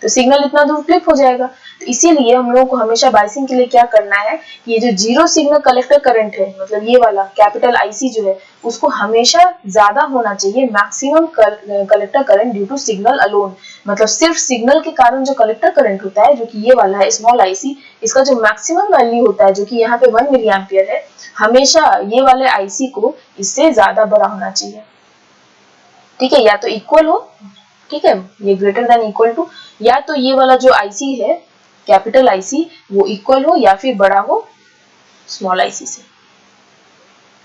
तो सिग्नल इतना दूर क्लिप हो जाएगा। तो इसीलिए हम लोगों को हमेशा बायसिंग के लिए क्या करना है कि ये जो जीरो सिग्नल कलेक्टर करंट है, मतलब ये वाला कैपिटल आईसी जो है, उसको हमेशा ज्यादा होना चाहिए maximum collector current due to signal alone. मतलब सिर्फ सिग्नल के कारण जो कलेक्टर करंट होता है, जो कि ये वाला है स्मॉल आईसी, इसका जो मैक्सिमम वैल्यू होता है, जो कि यहाँ पे 1 मिली एम्पियर है, हमेशा ये वाले आईसी को इससे ज्यादा बड़ा होना चाहिए। ठीक है, या तो इक्वल हो, ठीक है, ये ग्रेटर देन इक्वल टू, या तो ये वाला जो आईसी है कैपिटल आईसी वो इक्वल हो या फिर बड़ा हो स्मॉल आईसी से।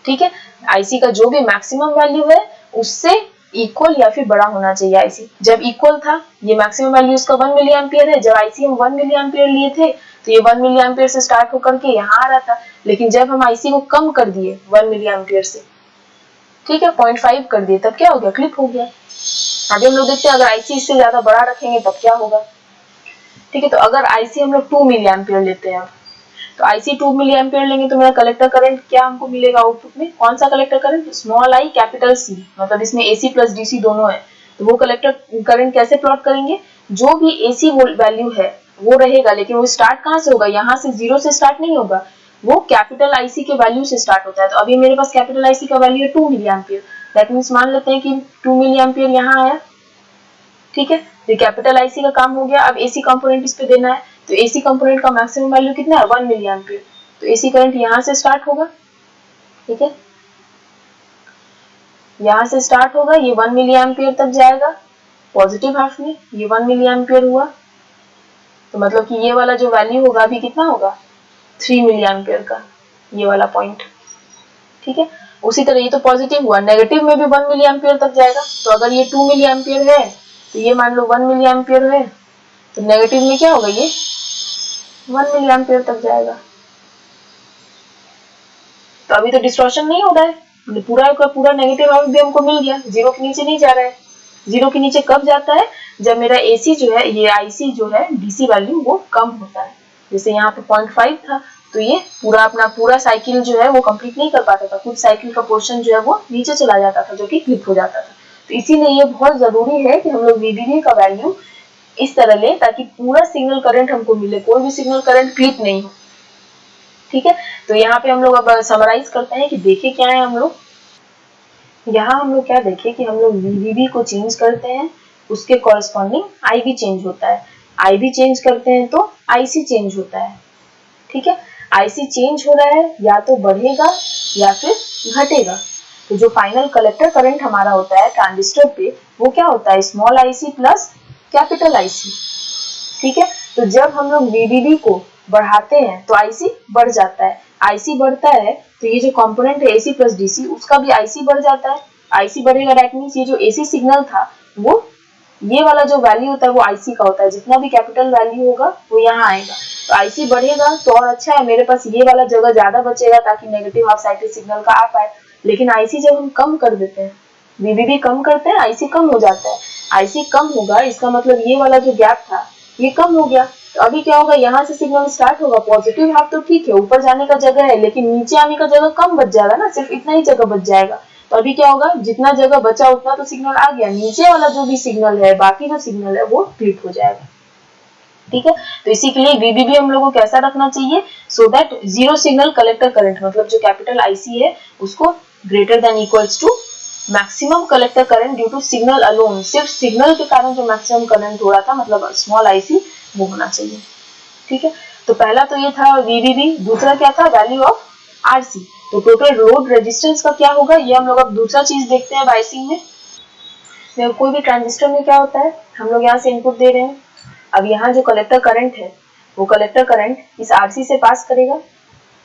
ठीक है, आईसी का जो भी मैक्सिमम वैल्यू है उससे इक्वल या फिर बड़ा होना चाहिए आईसी। जब इक्वल था, ये मैक्सिमम वैल्यू इसका 1 मिली एम्पियर है, जब आईसी हम 1 मिली एम्पियर लिए थे तो ये 1 मिली एम्पियर से स्टार्ट होकर के यहाँ आ रहा था। लेकिन जब हम आईसी को कम कर दिए 1 मिली एम्पियर से, ठीक है, 0.5 कर दिए, तब क्या हो गया, क्लिप हो गया। अभी हम लोग देखते हैं अगर आईसी इससे ज्यादा बड़ा रखेंगे तब क्या होगा। ठीक है, तो अगर आईसी हम लोग 2 मिली एम्पियर लेते हैं, तो आईसी 2 मिली एम्पियर लेंगे तो मेरा कलेक्टर करंट क्या हमको मिलेगा आउटपुट में, कौन सा collector current, small I capital C, मतलब इसमें एसी प्लस डीसी दोनों है। तो वो कलेक्टर करंट कैसे प्लॉट करेंगे, जो भी एसी वैल्यू है वो रहेगा, लेकिन वो स्टार्ट कहाँ से होगा, यहाँ से जीरो से स्टार्ट नहीं होगा, वो कैपिटल आईसी के वैल्यू से स्टार्ट होता है। तो अभी मेरे पास कैपिटल आईसी का वैल्यू है 2 मिली एम्पियर, दैट मीन्स मान लेते हैं कि 2 मिली एम्पियर यहाँ आया। ठीक है, तो कैपिटल आईसी का काम हो गया। अब एसी कंपोनेंट इस पे देना है, तो एसी कंपोनेंट का मैक्सिमम वैल्यू कितना है, 1 मिली एम्पियर। तो एसी करंट यहाँ से स्टार्ट होगा, ठीक है, यहाँ से स्टार्ट होगा, ये 1 मिली एम्पियर तक जाएगा पॉजिटिव हाफ में, ये 1 मिली एम्पियर हुआ। तो मतलब कि ये वाला जो वैल्यू होगा अभी कितना होगा, 3 मिली एम्पियर का, ये वाला पॉइंट। ठीक है, उसी तरह ये तो पॉजिटिव हुआ, नेगेटिव में भी 1 मिली एम्पियर तक जाएगा। तो अगर ये 2 मिली एम्पियर है तो ये मान लो 1 मिली एम्पियर है, तो नेगेटिव में क्या होगा, ये 1 मिली एम्पियर तक जाएगा। तो अभी तो डिस्टॉर्शन नहीं हो रहा है, पूरा का पूरा नेगेटिव हाफ भी हमको मिल गया, जीरो के नीचे नहीं जा रहा है। जीरो के नीचे कब जाता है, जब मेरा एसी जो है, ये आईसी जो है डीसी वैल्यू वो कम होता है। जैसे यहाँ पे 0.5 था, तो ये पूरा अपना पूरा साइकिल जो है वो कंप्लीट नहीं कर पाता था, कुछ साइकिल का पोर्शन जो है वो नीचे चला जाता था, जो कि क्लिप हो जाता था। तो इसीलिए ये बहुत जरूरी है कि हम लोग वीबीबी का वैल्यू इस तरह ले ताकि पूरा सिग्नल करंट हमको मिले, कोई भी सिग्नल करंट क्लिप नहीं हो। ठीक है, तो यहाँ पे हम लोग अब समराइज करते हैं कि देखे क्या है हम लोग। यहाँ हम लोग क्या देखे कि हम लोग वीबीबी को चेंज करते हैं, उसके कॉरेस्पॉन्डिंग आईबी चेंज होता है, आईबी चेंज करते हैं तो आईसी चेंज होता है। ठीक है, आईसी चेंज हो रहा है, या तो बढ़ेगा या फिर घटेगा। तो जो फाइनल कलेक्टर करंट हमारा होता है ट्रांजिस्टर पे, वो क्या होता है, small IC plus capital IC. ठीक है, तो जब हम लोग वीबीबी को बढ़ाते हैं तो आईसी बढ़ जाता है, आईसी बढ़ता है तो ये जो कंपोनेंट है एसी प्लस डीसी, उसका भी आईसी बढ़ जाता है। आईसी बढ़ेगा, दैट मींस ये जो एसी सिग्नल था वो, ये वाला जो वैल्यू होता है वो आईसी का होता है, जितना भी कैपिटल वैल्यू होगा वो यहाँ आएगा। तो आईसी बढ़ेगा तो और अच्छा है, मेरे पास ये वाला जगह ज्यादा बचेगा ताकि नेगेटिव हाफ साइकिल सिग्नल का आ पाए। लेकिन आईसी जब हम कम कर देते हैं, वीबीबी कम करते हैं, आईसी कम हो जाता है। आईसी कम होगा, इसका मतलब ये वाला जो गैप था ये कम हो गया। तो अभी क्या होगा, यहाँ से सिग्नल स्टार्ट होगा, पॉजिटिव हाफ तो ठीक है, ऊपर जाने का जगह है, लेकिन नीचे आने का जगह कम बच जाएगा ना, सिर्फ इतना ही जगह बच जाएगा। तो अभी क्या होगा, जितना जगह बचा उतना तो सिग्नल आ गया, नीचे वाला जो भी सिग्नल है, बाकी जो सिग्नल है वो क्लिप हो जाएगा। ठीक है, तो इसी के लिए वीबीबी हम लोग को कैसा रखना चाहिए, so that zero signal collector current, मतलब जो कैपिटल आईसी है उसको greater than equals to maximum collector current due to signal alone, सिर्फ सिग्नल के कारण जो मैक्सिमम करंट हो रहा था, मतलब स्मॉल आईसी, वो होना चाहिए। ठीक है, तो पहला तो ये था वीबीबी, दूसरा क्या था, वैल्यू ऑफ आरसी। तो टोटल लोड रेजिस्टेंस का क्या होगा, ये हम लोग अब दूसरा चीज देखते हैं बायसिंग में। कोई भी ट्रांजिस्टर में क्या होता है, हम लोग यहाँ से इनपुट दे रहे हैं, अब यहाँ जो कलेक्टर करंट है वो कलेक्टर करंट इस आरसी से पास करेगा।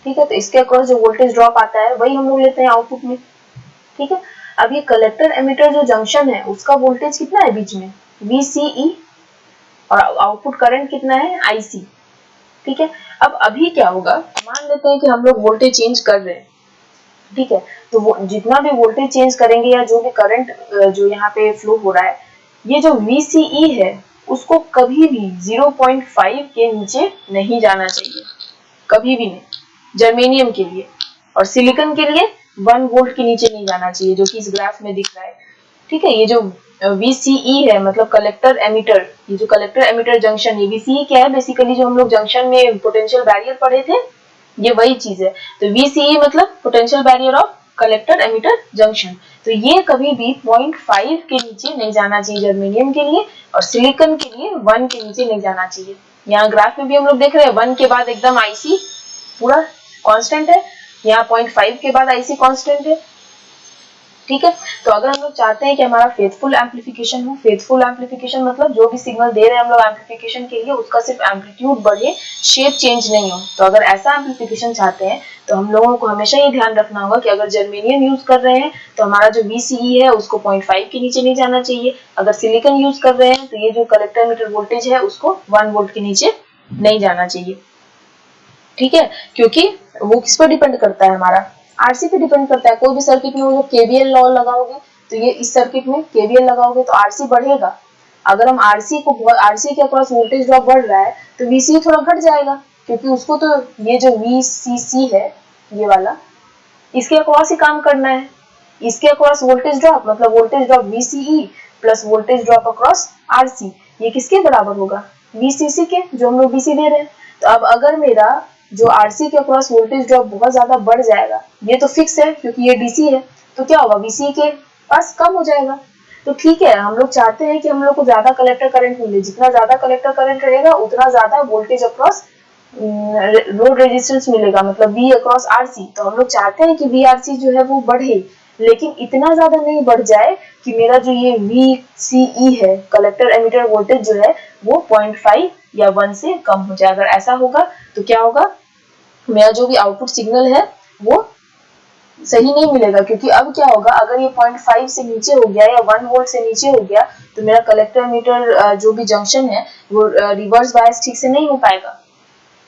ठीक है, तो इसके अक्रॉस जो वोल्टेज ड्रॉप आता है वही हम लोग लेते हैं आउटपुट में। ठीक है, अब ये कलेक्टर एमिटर जो जंक्शन है उसका वोल्टेज कितना है बीच में, VCE, और आउटपुट करंट कितना है, IC। ठीक है, अब अभी क्या होगा, मान लेते हैं कि हम लोग वोल्टेज चेंज कर रहे हैं। ठीक है, तो वो जितना भी वोल्टेज चेंज करेंगे या जो भी करंट जो यहाँ पे फ्लो हो रहा है, ये जो VCE है उसको कभी भी 0.5 के नीचे नहीं जाना चाहिए, कभी भी नहीं, जर्मेनियम के लिए। और सिलिकॉन के लिए 1 वोल्ट के नीचे नहीं जाना चाहिए, जो कि इस ग्राफ में दिख रहा है। ठीक है। ये जो VCE है मतलब कलेक्टर एमिटर, ये जो कलेक्टर एमिटर जंक्शन, ये VCE क्या है बेसिकली, जो हम लोग जंक्शन में पोटेंशियल बैरियर पढ़े थे, ये वही चीज है। तो VCE मतलब potential barrier of collector emitter junction. तो ये कभी भी 0.5 के नीचे नहीं जाना चाहिए जर्मेनियम के लिए, और सिलिकॉन के लिए 1 के नीचे नहीं जाना चाहिए। यहाँ ग्राफ में भी हम लोग देख रहे हैं 1 के बाद एकदम IC पूरा कांस्टेंट है, यहाँ 0.5 के बाद IC कांस्टेंट है। ठीक है। तो अगर हम लोग चाहते हैं कि हमारा फेथफुल एम्पलीफिकेशन हो, फेथफुल एम्पलीफिकेशन मतलब जो भी सिग्नल दे रहे हैं हम लोग एम्पलीफिकेशन के लिए, उसका सिर्फ एम्पलीट्यूड बढ़े, शेप चेंज नहीं हो। तो अगर ऐसा एम्पलीफिकेशन चाहते हैं तो हम लोगों को हमेशा ये ध्यान रखना होगा कि अगर जर्मेनियम यूज कर रहे हैं तो हमारा जो VCE है उसको 0.5 के नीचे नहीं जाना चाहिए। अगर सिलिकॉन यूज कर रहे हैं तो ये जो कलेक्टर मीटर वोल्टेज है उसको 1 वोल्ट के नीचे नहीं जाना चाहिए। ठीक है। क्योंकि वो किस पर डिपेंड करता है, हमारा RC पे डिपेंड करता है। कोई भी सर्किट में वो KVL लॉ लगाओगे तो ये इस सर्किट में KVL लगाओगे तो RC बढ़ेगा। अगर हम RC के अक्रॉस वोल्टेज ड्रॉप बढ़ रहा है तो VCE थोड़ा घट जाएगा, क्योंकि उसको तो ये जो VCC है ये वाला, इसके अक्रॉस ही काम करना है। इसके अक्रॉस वोल्टेज ड्रॉप मतलब voltage drop VCE plus voltage drop across RC, ये किसके बराबर होगा, VCC के, जो हम लोग VC दे रहे हैं। तो अब अगर मेरा जो RC के अक्रॉस वोल्टेज ड्रॉप बहुत ज्यादा बढ़ जाएगा, ये तो फिक्स है क्योंकि ये DC है, तो क्या होगा, VCE के पास कम हो जाएगा। तो ठीक है, हम लोग चाहते हैं कि हम लोग को ज्यादा कलेक्टर करंट मिले, जितना ज्यादा कलेक्टर करंट रहेगा उतना ज्यादा वोल्टेज अक्रॉस लोड रेजिस्टेंस मिलेगा, मतलब V अक्रॉस RC। तो हम लोग चाहते हैं कि VRC जो है वो बढ़े, लेकिन इतना ज्यादा नहीं बढ़ जाए कि मेरा जो ये VCE है कलेक्टर एमिटर वोल्टेज जो है वो 0.5 या 1 से कम हो जाए। अगर ऐसा होगा तो क्या होगा, मेरा जो भी आउटपुट सिग्नल है वो सही नहीं मिलेगा। क्योंकि अब क्या होगा, अगर ये 0.5 से नीचे हो गया या 1 वोल्ट से नीचे हो गया तो मेरा कलेक्टर मीटर जो भी जंक्शन है वो रिवर्स बायस ठीक से नहीं हो पाएगा।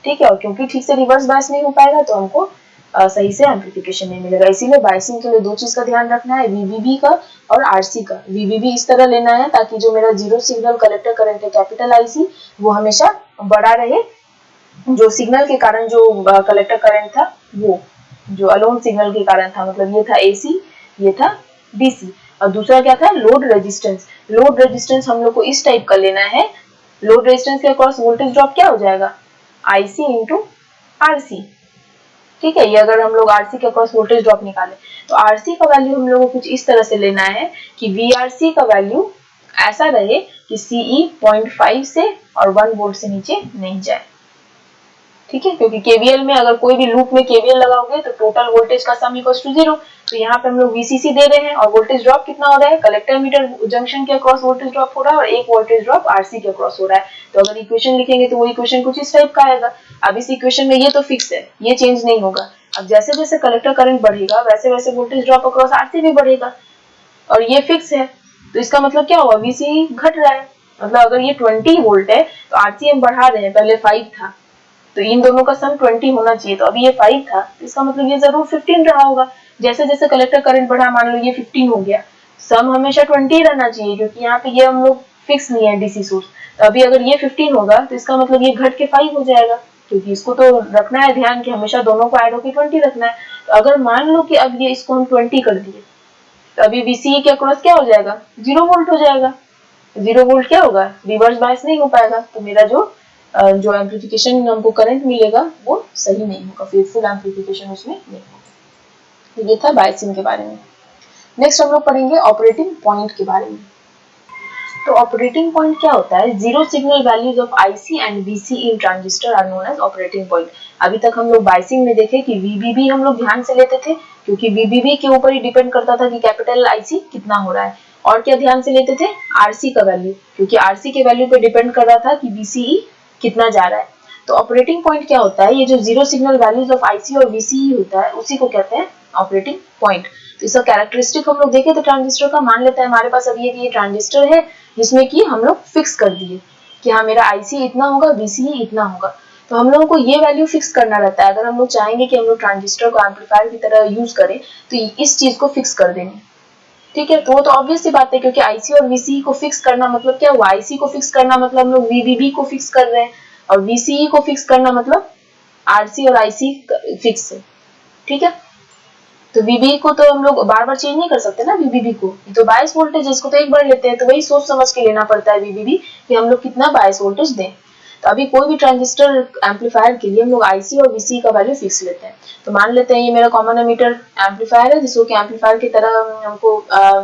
ठीक है, और क्योंकि ठीक से रिवर्स बायस नहीं हो पाएगा तो हमको सही से एम्पलीफिकेशन नहीं मिलेगा। इसीलिए बायसिंग के लिए दो चीज का ध्यान रखना है, VBB का और RC का। VBB इस तरह लेना है ताकि जो मेरा जीरो सिग्नल कलेक्टर करंट है कैपिटल IC वो हमेशा बड़ा रहे, जो सिग्नल के कारण जो कलेक्टर करंट था वो जो अलोन सिग्नल के कारण था, मतलब ये था AC, ये था DC। और दूसरा क्या था, लोड रेजिस्टेंस। लोड रेजिस्टेंस हम लोग को इस टाइप का लेना है, लोड रेजिस्टेंस के अक्रॉस वोल्टेज ड्रॉप क्या हो जाएगा, IC इंटू RC। ठीक है, ये अगर हम लोग RC के अक्रॉस वोल्टेज ड्रॉप निकाले तो RC का वैल्यू हम लोगों को कुछ इस तरह से लेना है कि VRC का वैल्यू ऐसा रहे कि CE 0.5 से और 1 वोल्ट से नीचे नहीं जाए। ठीक है, क्योंकि KVL में अगर कोई भी लूप में KVL लगाओगे तो टोटल वोल्टेज का सम इक्वल्स टू 0। तो यहाँ पे हम लोग VCC दे रहे हैं और वोल्टेज ड्रॉप कितना हो रहा है, कलेक्टर मीटर जंक्शन के अक्रॉस वोल्टेज ड्रॉप हो रहा है और एक वोल्टेज ड्रॉप RC के अक्रॉस हो रहा है। तो अगर इक्वेशन लिखेंगे तो वो इक्वेशन कुछ इस टाइप का आएगा। अब इस इक्वेशन में ये तो फिक्स है, ये चेंज नहीं होगा। अब जैसे जैसे कलेक्टर करंट बढ़ेगा वैसे वैसे वोल्टेज ड्रॉप अक्रॉस RC भी बढ़ेगा, और ये फिक्स है। तो इसका मतलब क्या हुआ, VCE घट रहा है। मतलब अगर ये 20 वोल्ट है तो RC हम बढ़ा रहे हैं, पहले 5 था तो इन दोनों का सम 20 होना चाहिए, तो अभी ये 5 था तो इसका मतलब ये जरूर 15 रहा होगा। जैसे जैसे कलेक्टर करंट बढ़ा, मान लो ये 15 हो गया, सम हमेशा 20 रहना चाहिए क्योंकि यहाँ पे ये हम लोग फिक्स नहीं है DC सोर्स। तो अभी अगर ये 15 होगा तो इसका मतलब ये घट के 5 हो जाएगा, क्योंकि इसको तो रखना है ध्यान कि हमेशा दोनों को ऐड होकर 20 रखना है। तो अगर मान लो कि अब ये इसको हम 20 कर दिए तो अभी VCE के अक्रॉस क्या हो जाएगा, 0 वोल्ट हो जाएगा। 0 वोल्ट क्या होगा, रिवर्स बायस नहीं हो पाएगा, तो मेरा जो एम्पलीफिकेशन हमको करंट मिलेगा वो सही नहीं होगा, फेथफुल एम्पलीफिकेशन उसमें नहीं होगा। तो ये था बायसिंग के बारे में। नेक्स्ट हम लोग पढ़ेंगे ऑपरेटिंग पॉइंट के बारे में। तो ऑपरेटिंग पॉइंट क्या होता है, zero signal values of IC and VC in transistor are known as operating point. अभी तक हम लोग बायसिंग में देखे कि VBB हम लोग ध्यान से लेते थे क्योंकि VBB के ऊपर ही डिपेंड करता था कि कैपिटल IC कितना हो रहा है। और क्या ध्यान से लेते थे, RC का वैल्यू, क्योंकि RC के वैल्यू पे डिपेंड कर रहा था कि VCE कितना जा रहा है। तो ऑपरेटिंग पॉइंट क्या होता है, ये जो zero signal values of IC और VCE होता है उसी को कहते हैं ऑपरेटिंग पॉइंट। तो इसका कैरेक्टरिस्टिक हम लोग देखे तो ट्रांजिस्टर का, मान लेते हैं हमारे पास अभी ये ट्रांजिस्टर है जिसमें कि हम लोग फिक्स कर दिए कि हाँ मेरा IC इतना होगा, VCE इतना होगा। तो हम लोगों को ये वैल्यू फिक्स करना रहता है। अगर हम लोग चाहेंगे कि हम लोग ट्रांजिस्टर को एम्पलीफायर की तरह यूज करें तो इस चीज को फिक्स कर देंगे। ठीक है, तो वो तो ऑब्वियस सी बात है क्योंकि IC और VCE को फिक्स करना मतलब क्या हुआ, IC को फिक्स करना मतलब हम लोग VBB को फिक्स कर रहे हैं और VCE को फिक्स करना मतलब RC और IC फिक्स है। ठीक है, तो VB को तो हम लोग बार बार चेंज नहीं कर सकते ना, VBB को, ये तो बायस वोल्टेज है, इसको तो एक बार लेते हैं, तो वही सोच समझ के लेना पड़ता है VBB कि हम लोग कितना बायस वोल्टेज दें। तो अभी कोई भी ट्रांजिस्टर एम्पलीफायर के लिए हम लोग IC और VCE का वैल्यू फिक्स लेते हैं। तो मान लेते हैं ये मेरा कॉमन एमीटर एम्पलीफायर है, जिसको कि एम्पलीफायर की तरह हमको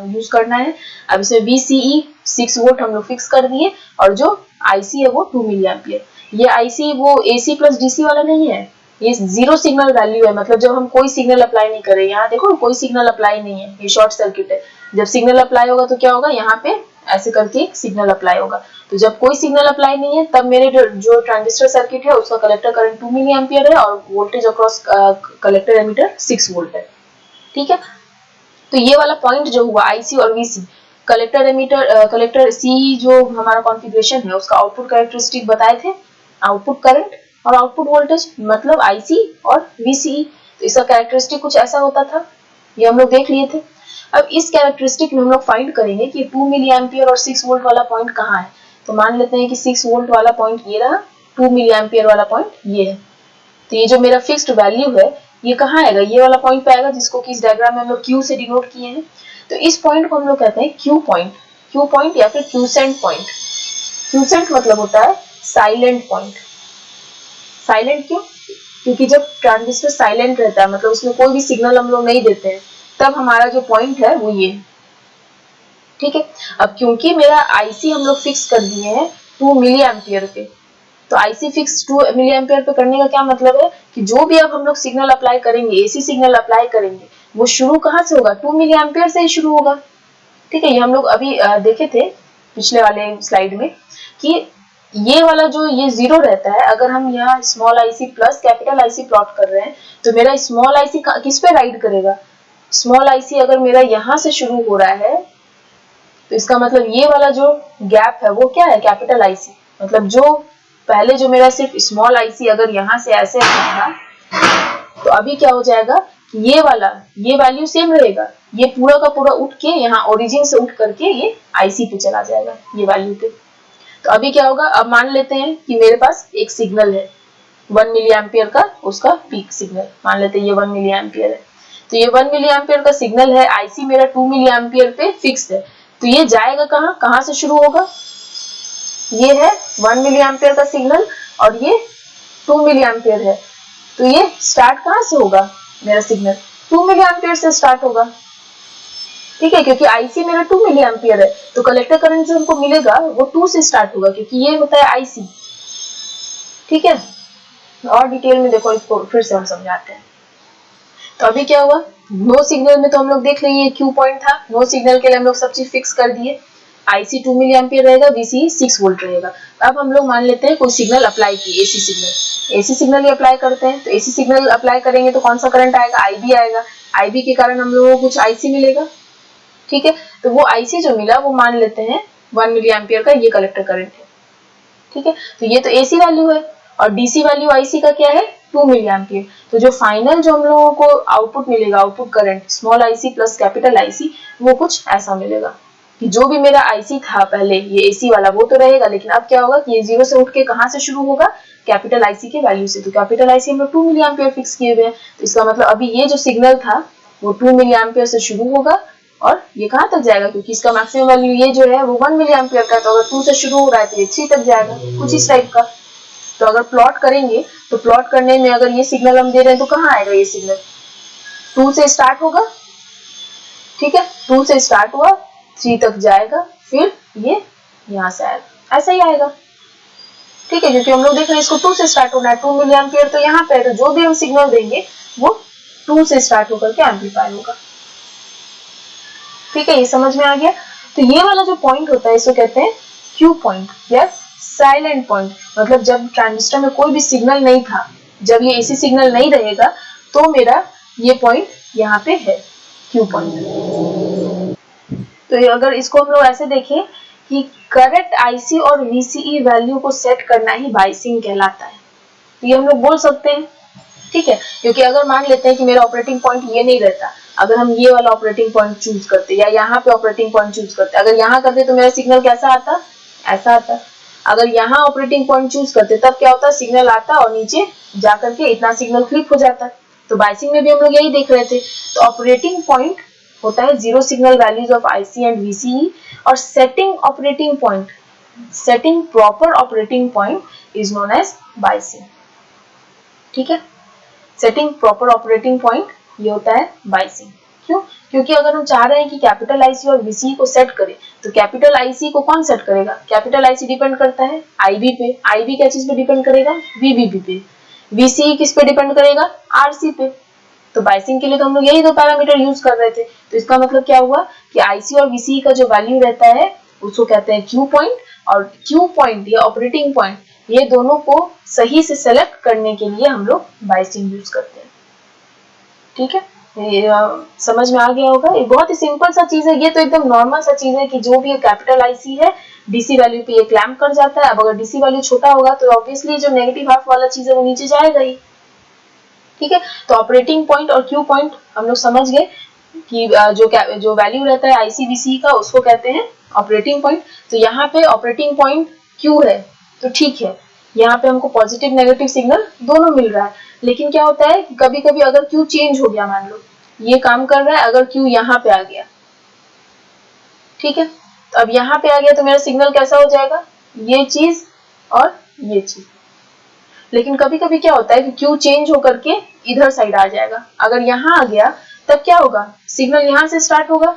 यूज करना है। अब इसमें VCE 6 वोल्ट हम लोग फिक्स कर दिए, और जो IC है वो 2 मिली एम्पियर। ये IC वो AC प्लस DC वाला नहीं है, ये जीरो सिग्नल वैल्यू है, मतलब जब हम कोई सिग्नल अप्लाई नहीं करें, यहाँ देखो कोई सिग्नल अप्लाई नहीं है, ये शॉर्ट सर्किट है। जब सिग्नल अप्लाई होगा तो क्या होगा, यहाँ पे ऐसे करके एक सिग्नल अप्लाई होगा। तो जब कोई सिग्नल अप्लाई नहीं है तब मेरे जो ट्रांजिस्टर सर्किट है उसका कलेक्टर करंट 2 मिली एम्पियर है और voltage across collector emitter 6 volt है। ठीक है, तो ये वाला पॉइंट जो हुआ IC और VC, collector emitter collector C जो हमारा कॉन्फ़िगरेशन है उसका आउटपुट कैरेक्टरिस्टिक बताए थे, आउटपुट करंट और आउटपुट वोल्टेज, मतलब IC और VCE। तो इसका कैरेक्टरिस्टिक कुछ ऐसा होता था, ये हम लोग देख लिए थे। अब इस कैरेक्टरिस्टिक में हम लोग फाइंड करेंगे कि 2 मिली एम्पियर और 6 वोल्ट वाला पॉइंट कहाँ है। तो मान लेते हैं कि 6 वोल्ट वाला पॉइंट ये रहा, 2 मिली एम्पियर वाला पॉइंट ये है। तो ये जो मेरा फिक्स्ड वैल्यू है ये कहाँ आएगा, ये वाला पॉइंट पे आएगा, जिसको कि इस डायग्राम में हम लोग Q से डिनोट किए हैं। तो इस पॉइंट को हम लोग कहते हैं Q पॉइंट या फिर क्यूसेंट पॉइंट। क्यूसेंट मतलब होता है साइलेंट पॉइंट। साइलेंट क्यों? क्योंकि जब ट्रांजिस्टर साइलेंट रहता है, मतलब उसमें कोई भी सिग्नल हम लोग नहीं देते हैं, तब हमारा जो पॉइंट है वो ये है। ठीक है, अब क्योंकि मेरा IC हम लोग फिक्स कर दिए हैं 2 मिली एम्पियर पे, तो IC फिक्स 2 मिली एम्पियर पे करने का क्या मतलब है कि जो भी अब हम लोग सिग्नल अप्लाई करेंगे, AC सिग्नल अप्लाई करेंगे, वो शुरू कहाँ से होगा, 2 मिली एम्पियर से ही शुरू होगा। ठीक है, ये हम लोग अभी देखे थे पिछले वाले स्लाइड में कि ये वाला जो ये जीरो रहता है, अगर हम यहाँ small IC plus capital IC plot कर रहे हैं, तो मेरा स्मॉल IC किस पे राइड करेगा, स्मॉल IC अगर मेरा यहाँ से शुरू हो रहा है तो इसका मतलब ये वाला जो गैप है वो क्या है, कैपिटल IC। मतलब जो पहले जो मेरा सिर्फ स्मॉल IC अगर यहाँ से ऐसे था, तो अभी क्या हो जाएगा कि ये वाला ये वैल्यू सेम रहेगा, ये पूरा का पूरा उठ के यहाँ ओरिजिन से उठ करके ये IC पे चला जाएगा, ये वैल्यू पे। तो अभी क्या होगा, अब मान लेते हैं कि मेरे पास एक सिग्नल है 1 मिली एम्पियर का, उसका पीक सिग्नल मान लेते हैं ये 1 मिली एम्पियर है। तो ये 1 मिली एम्पियर का सिग्नल है, IC मेरा 2 मिली एम्पियर पे फिक्स है। तो ये जाएगा कहाँ से शुरू होगा, ये है 1 मिली एम्पियर का सिग्नल और ये 2 मिली एम्पियर है, तो ये स्टार्ट कहाँ से होगा, मेरा सिग्नल 2 मिली एम्पियर से स्टार्ट होगा। ठीक है, क्योंकि IC मेरा 2 मिली एम्पियर है, तो कलेक्टर करंट जो हमको मिलेगा वो 2 से स्टार्ट होगा, क्योंकि ये होता है IC। ठीक है, और डिटेल में देखो, इसको फिर से हम समझाते हैं। तो अभी क्या हुआ, नो सिग्नल में तो हम लोग देख लेंगे Q पॉइंट था, नो सिग्नल के लिए हम लोग सब चीज फिक्स कर दिए, IC 2 मिली एम्पियर रहेगा, VCE 6 वोल्ट रहेगा। अब हम लोग मान लेते हैं कोई सिग्नल अप्लाई किए, AC सिग्नल ही अप्लाई करते हैं। तो AC सिग्नल अप्लाई करेंगे तो कौन सा करंट आएगा, IB आएगा, IB के कारण हम लोगों को कुछ IC मिलेगा। ठीक है, तो वो IC जो मिला वो मान लेते हैं 1 मिली एम्पियर का ये कलेक्टर करंट है। ठीक है, तो ये तो AC वैल्यू है, और DC वैल्यू IC का क्या है 2 मिली एम्पियर। तो जो फाइनल जो हम लोगों को आउटपुट मिलेगा, output current small IC plus capital IC, वो कुछ ऐसा मिलेगा कि जो भी मेरा IC था पहले ये AC वाला वो तो रहेगा, लेकिन अब क्या होगा कि ये जीरो से उठ के कहाँ से शुरू होगा, कैपिटल IC के वैल्यू से। तो कैपिटल IC हम लोग 2 मिली एम्पियर फिक्स किए हुए हैं, तो इसका मतलब अभी ये जो सिग्नल था वो 2 मिली एम्पियर से शुरू होगा और ये कहाँ तक जाएगा, क्योंकि इसका मैक्सिमम वैल्यू ये जो है वो 1 मिली एम्पियर का, तो अगर 2 से शुरू हो रहा है तो ये 3 तक जाएगा, कुछ इस टाइप का। तो अगर प्लॉट करेंगे तो प्लॉट करने में अगर ये सिग्नल हम दे रहे हैं तो कहाँ आएगा, ये सिग्नल 2 से स्टार्ट होगा। ठीक है, 2 से स्टार्ट हुआ, 3 तक जाएगा, फिर ये यहाँ से आएगा, ऐसा ही आएगा। ठीक है, क्योंकि हम लोग देख रहे हैं इसको 2 से स्टार्ट होना है, 2 मिली एम्पियर तो यहाँ पे है, तो जो भी हम सिग्नल देंगे वो 2 से स्टार्ट होकर के एम्पलीफाई होगा। ठीक है, ये समझ में आ गया। तो ये वाला जो पॉइंट होता है इसको कहते हैं Q पॉइंट या साइलेंट पॉइंट। मतलब जब ट्रांजिस्टर में कोई भी सिग्नल नहीं था, जब ये AC सिग्नल नहीं रहेगा तो मेरा ये पॉइंट यहाँ पे है Q पॉइंट। तो अगर इसको हम लोग ऐसे देखें कि करेक्ट IC और VCE वैल्यू को सेट करना ही बाइसिंग कहलाता है, तो ये हम लोग बोल सकते हैं। ठीक है, क्योंकि अगर मान लेते हैं कि मेरा ऑपरेटिंग पॉइंट ये नहीं रहता, अगर हम ये वाला ऑपरेटिंग पॉइंट चूज करते या यहाँ पे ऑपरेटिंग पॉइंट चूज करते, अगर यहाँ करते तो मेरा सिग्नल कैसा आता, ऐसा आता। अगर यहाँ ऑपरेटिंग पॉइंट चूज करते तब क्या होता, सिग्नल आता और नीचे जाकर के इतना सिग्नल फ्लिप हो जाता। तो बायसिंग में भी हम लोग यही देख रहे थे। तो ऑपरेटिंग पॉइंट होता है zero signal values of IC and VCE, और setting operating point, setting proper operating point is known as biasing. ठीक है, सेटिंग प्रॉपर ऑपरेटिंग पॉइंट ये होता है बायसिंग। क्यों? क्योंकि अगर हम चाह रहे हैं कि कैपिटल आईसी और वीसीई को सेट करें, तो कैपिटल आईसी को कौन सेट करेगा? कैपिटल आईसी डिपेंड करता है आईबी पे, आईबी क्या चीज पे डिपेंड करेगा? वीबीबी पे। वीसीई किस पे डिपेंड करेगा? आरसी पे। तो बायसिंग के लिए तो हम लोग यही दो पैरामीटर यूज कर रहे थे। तो इसका मतलब क्या हुआ कि आईसी और वीसीई का जो वैल्यू रहता है उसको कहते हैं क्यू पॉइंट, और क्यू पॉइंट या ऑपरेटिंग पॉइंट, ये दोनों को सही से सेलेक्ट करने के लिए हम लोग बायसिंग यूज करते हैं। ठीक है, ये समझ में आ गया होगा। ये बहुत ही सिंपल सा चीज है, ये तो एकदम नॉर्मल सा चीज है कि जो भी कैपिटल आईसी है डीसी वैल्यू पे ये क्लैंप कर जाता है। अब अगर डीसी वैल्यू छोटा होगा तो ऑब्वियसली जो नेगेटिव हाफ वाला चीज है वो नीचे जाएगा ही। ठीक है, तो ऑपरेटिंग पॉइंट और क्यू पॉइंट हम लोग समझ गए कि जो वैल्यू रहता है आईसीवीसी का उसको कहते हैं ऑपरेटिंग पॉइंट। तो यहाँ पे ऑपरेटिंग पॉइंट क्यू है तो ठीक है, यहाँ पे हमको पॉजिटिव नेगेटिव सिग्नल दोनों मिल रहा है। लेकिन क्या होता है कभी कभी अगर क्यू चेंज हो गया, मान लो ये काम कर रहा है, अगर क्यू यहाँ पे आ गया, ठीक है, तो अब यहाँ पे आ गया तो मेरा सिग्नल कैसा हो जाएगा? ये चीज और ये चीज। लेकिन कभी कभी क्या होता है कि क्यू चेंज होकर के इधर साइड आ जाएगा। अगर यहाँ आ गया तब क्या होगा? सिग्नल यहाँ से स्टार्ट होगा,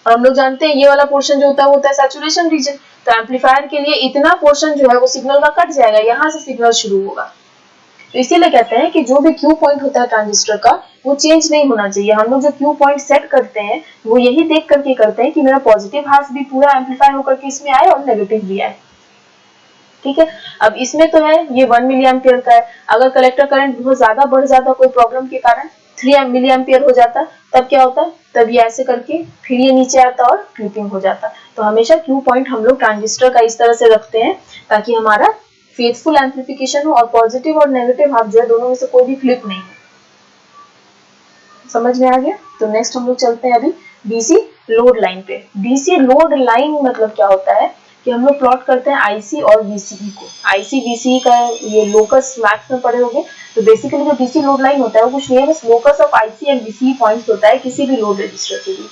और हम लोग जानते हैं ये वाला पोर्शन जो होता है वो होता है सैचुरेशन रीजन। तो एम्पलीफायर के लिए इतना पोर्शन जो है वो सिग्नल का कट जाएगा, यहाँ से सिग्नल शुरू होगा। तो इसीलिए कहते हैं कि जो भी क्यू पॉइंट होता है ट्रांजिस्टर का वो चेंज नहीं होना चाहिए। हम लोग जो क्यू पॉइंट सेट करते हैं वो यही देख करके करते हैं कि मेरा पॉजिटिव हाफ भी पूरा एम्पलीफाई होकर के इसमें आए और नेगेटिव भी आए। ठीक है, अब इसमें तो है ये 1 मिली एम्पियर का है। अगर कलेक्टर करंट बहुत ज्यादा बढ़ जाता कोई प्रॉब्लम के कारण 3 मिली एम्पियर हो जाता, तब क्या होता? तब ये ऐसे करके फिर ये नीचे आता और क्लिपिंग हो जाता। तो हमेशा क्यू पॉइंट हम लोग ट्रांजिस्टर का इस तरह से रखते हैं ताकि हमारा फेथफुल एम्प्लीफिकेशन हो और पॉजिटिव और नेगेटिव हाफ जो है दोनों में से कोई भी फ्लिप नहीं हो। समझ में आ गया? तो नेक्स्ट हम लोग चलते हैं अभी डीसी लोड लाइन पे। डीसी लोड लाइन मतलब क्या होता है कि हम लोग प्लॉट करते हैं आईसी और वीसीई को। आईसी वीसीई का ये लोकस मैथ्स में पढ़े होंगे। तो बेसिकली जो डीसी लोड लाइन होता है वो कुछ नहीं है, बस locus of IC and VCE points होता है किसी भी लोड रजिस्टर के लिए।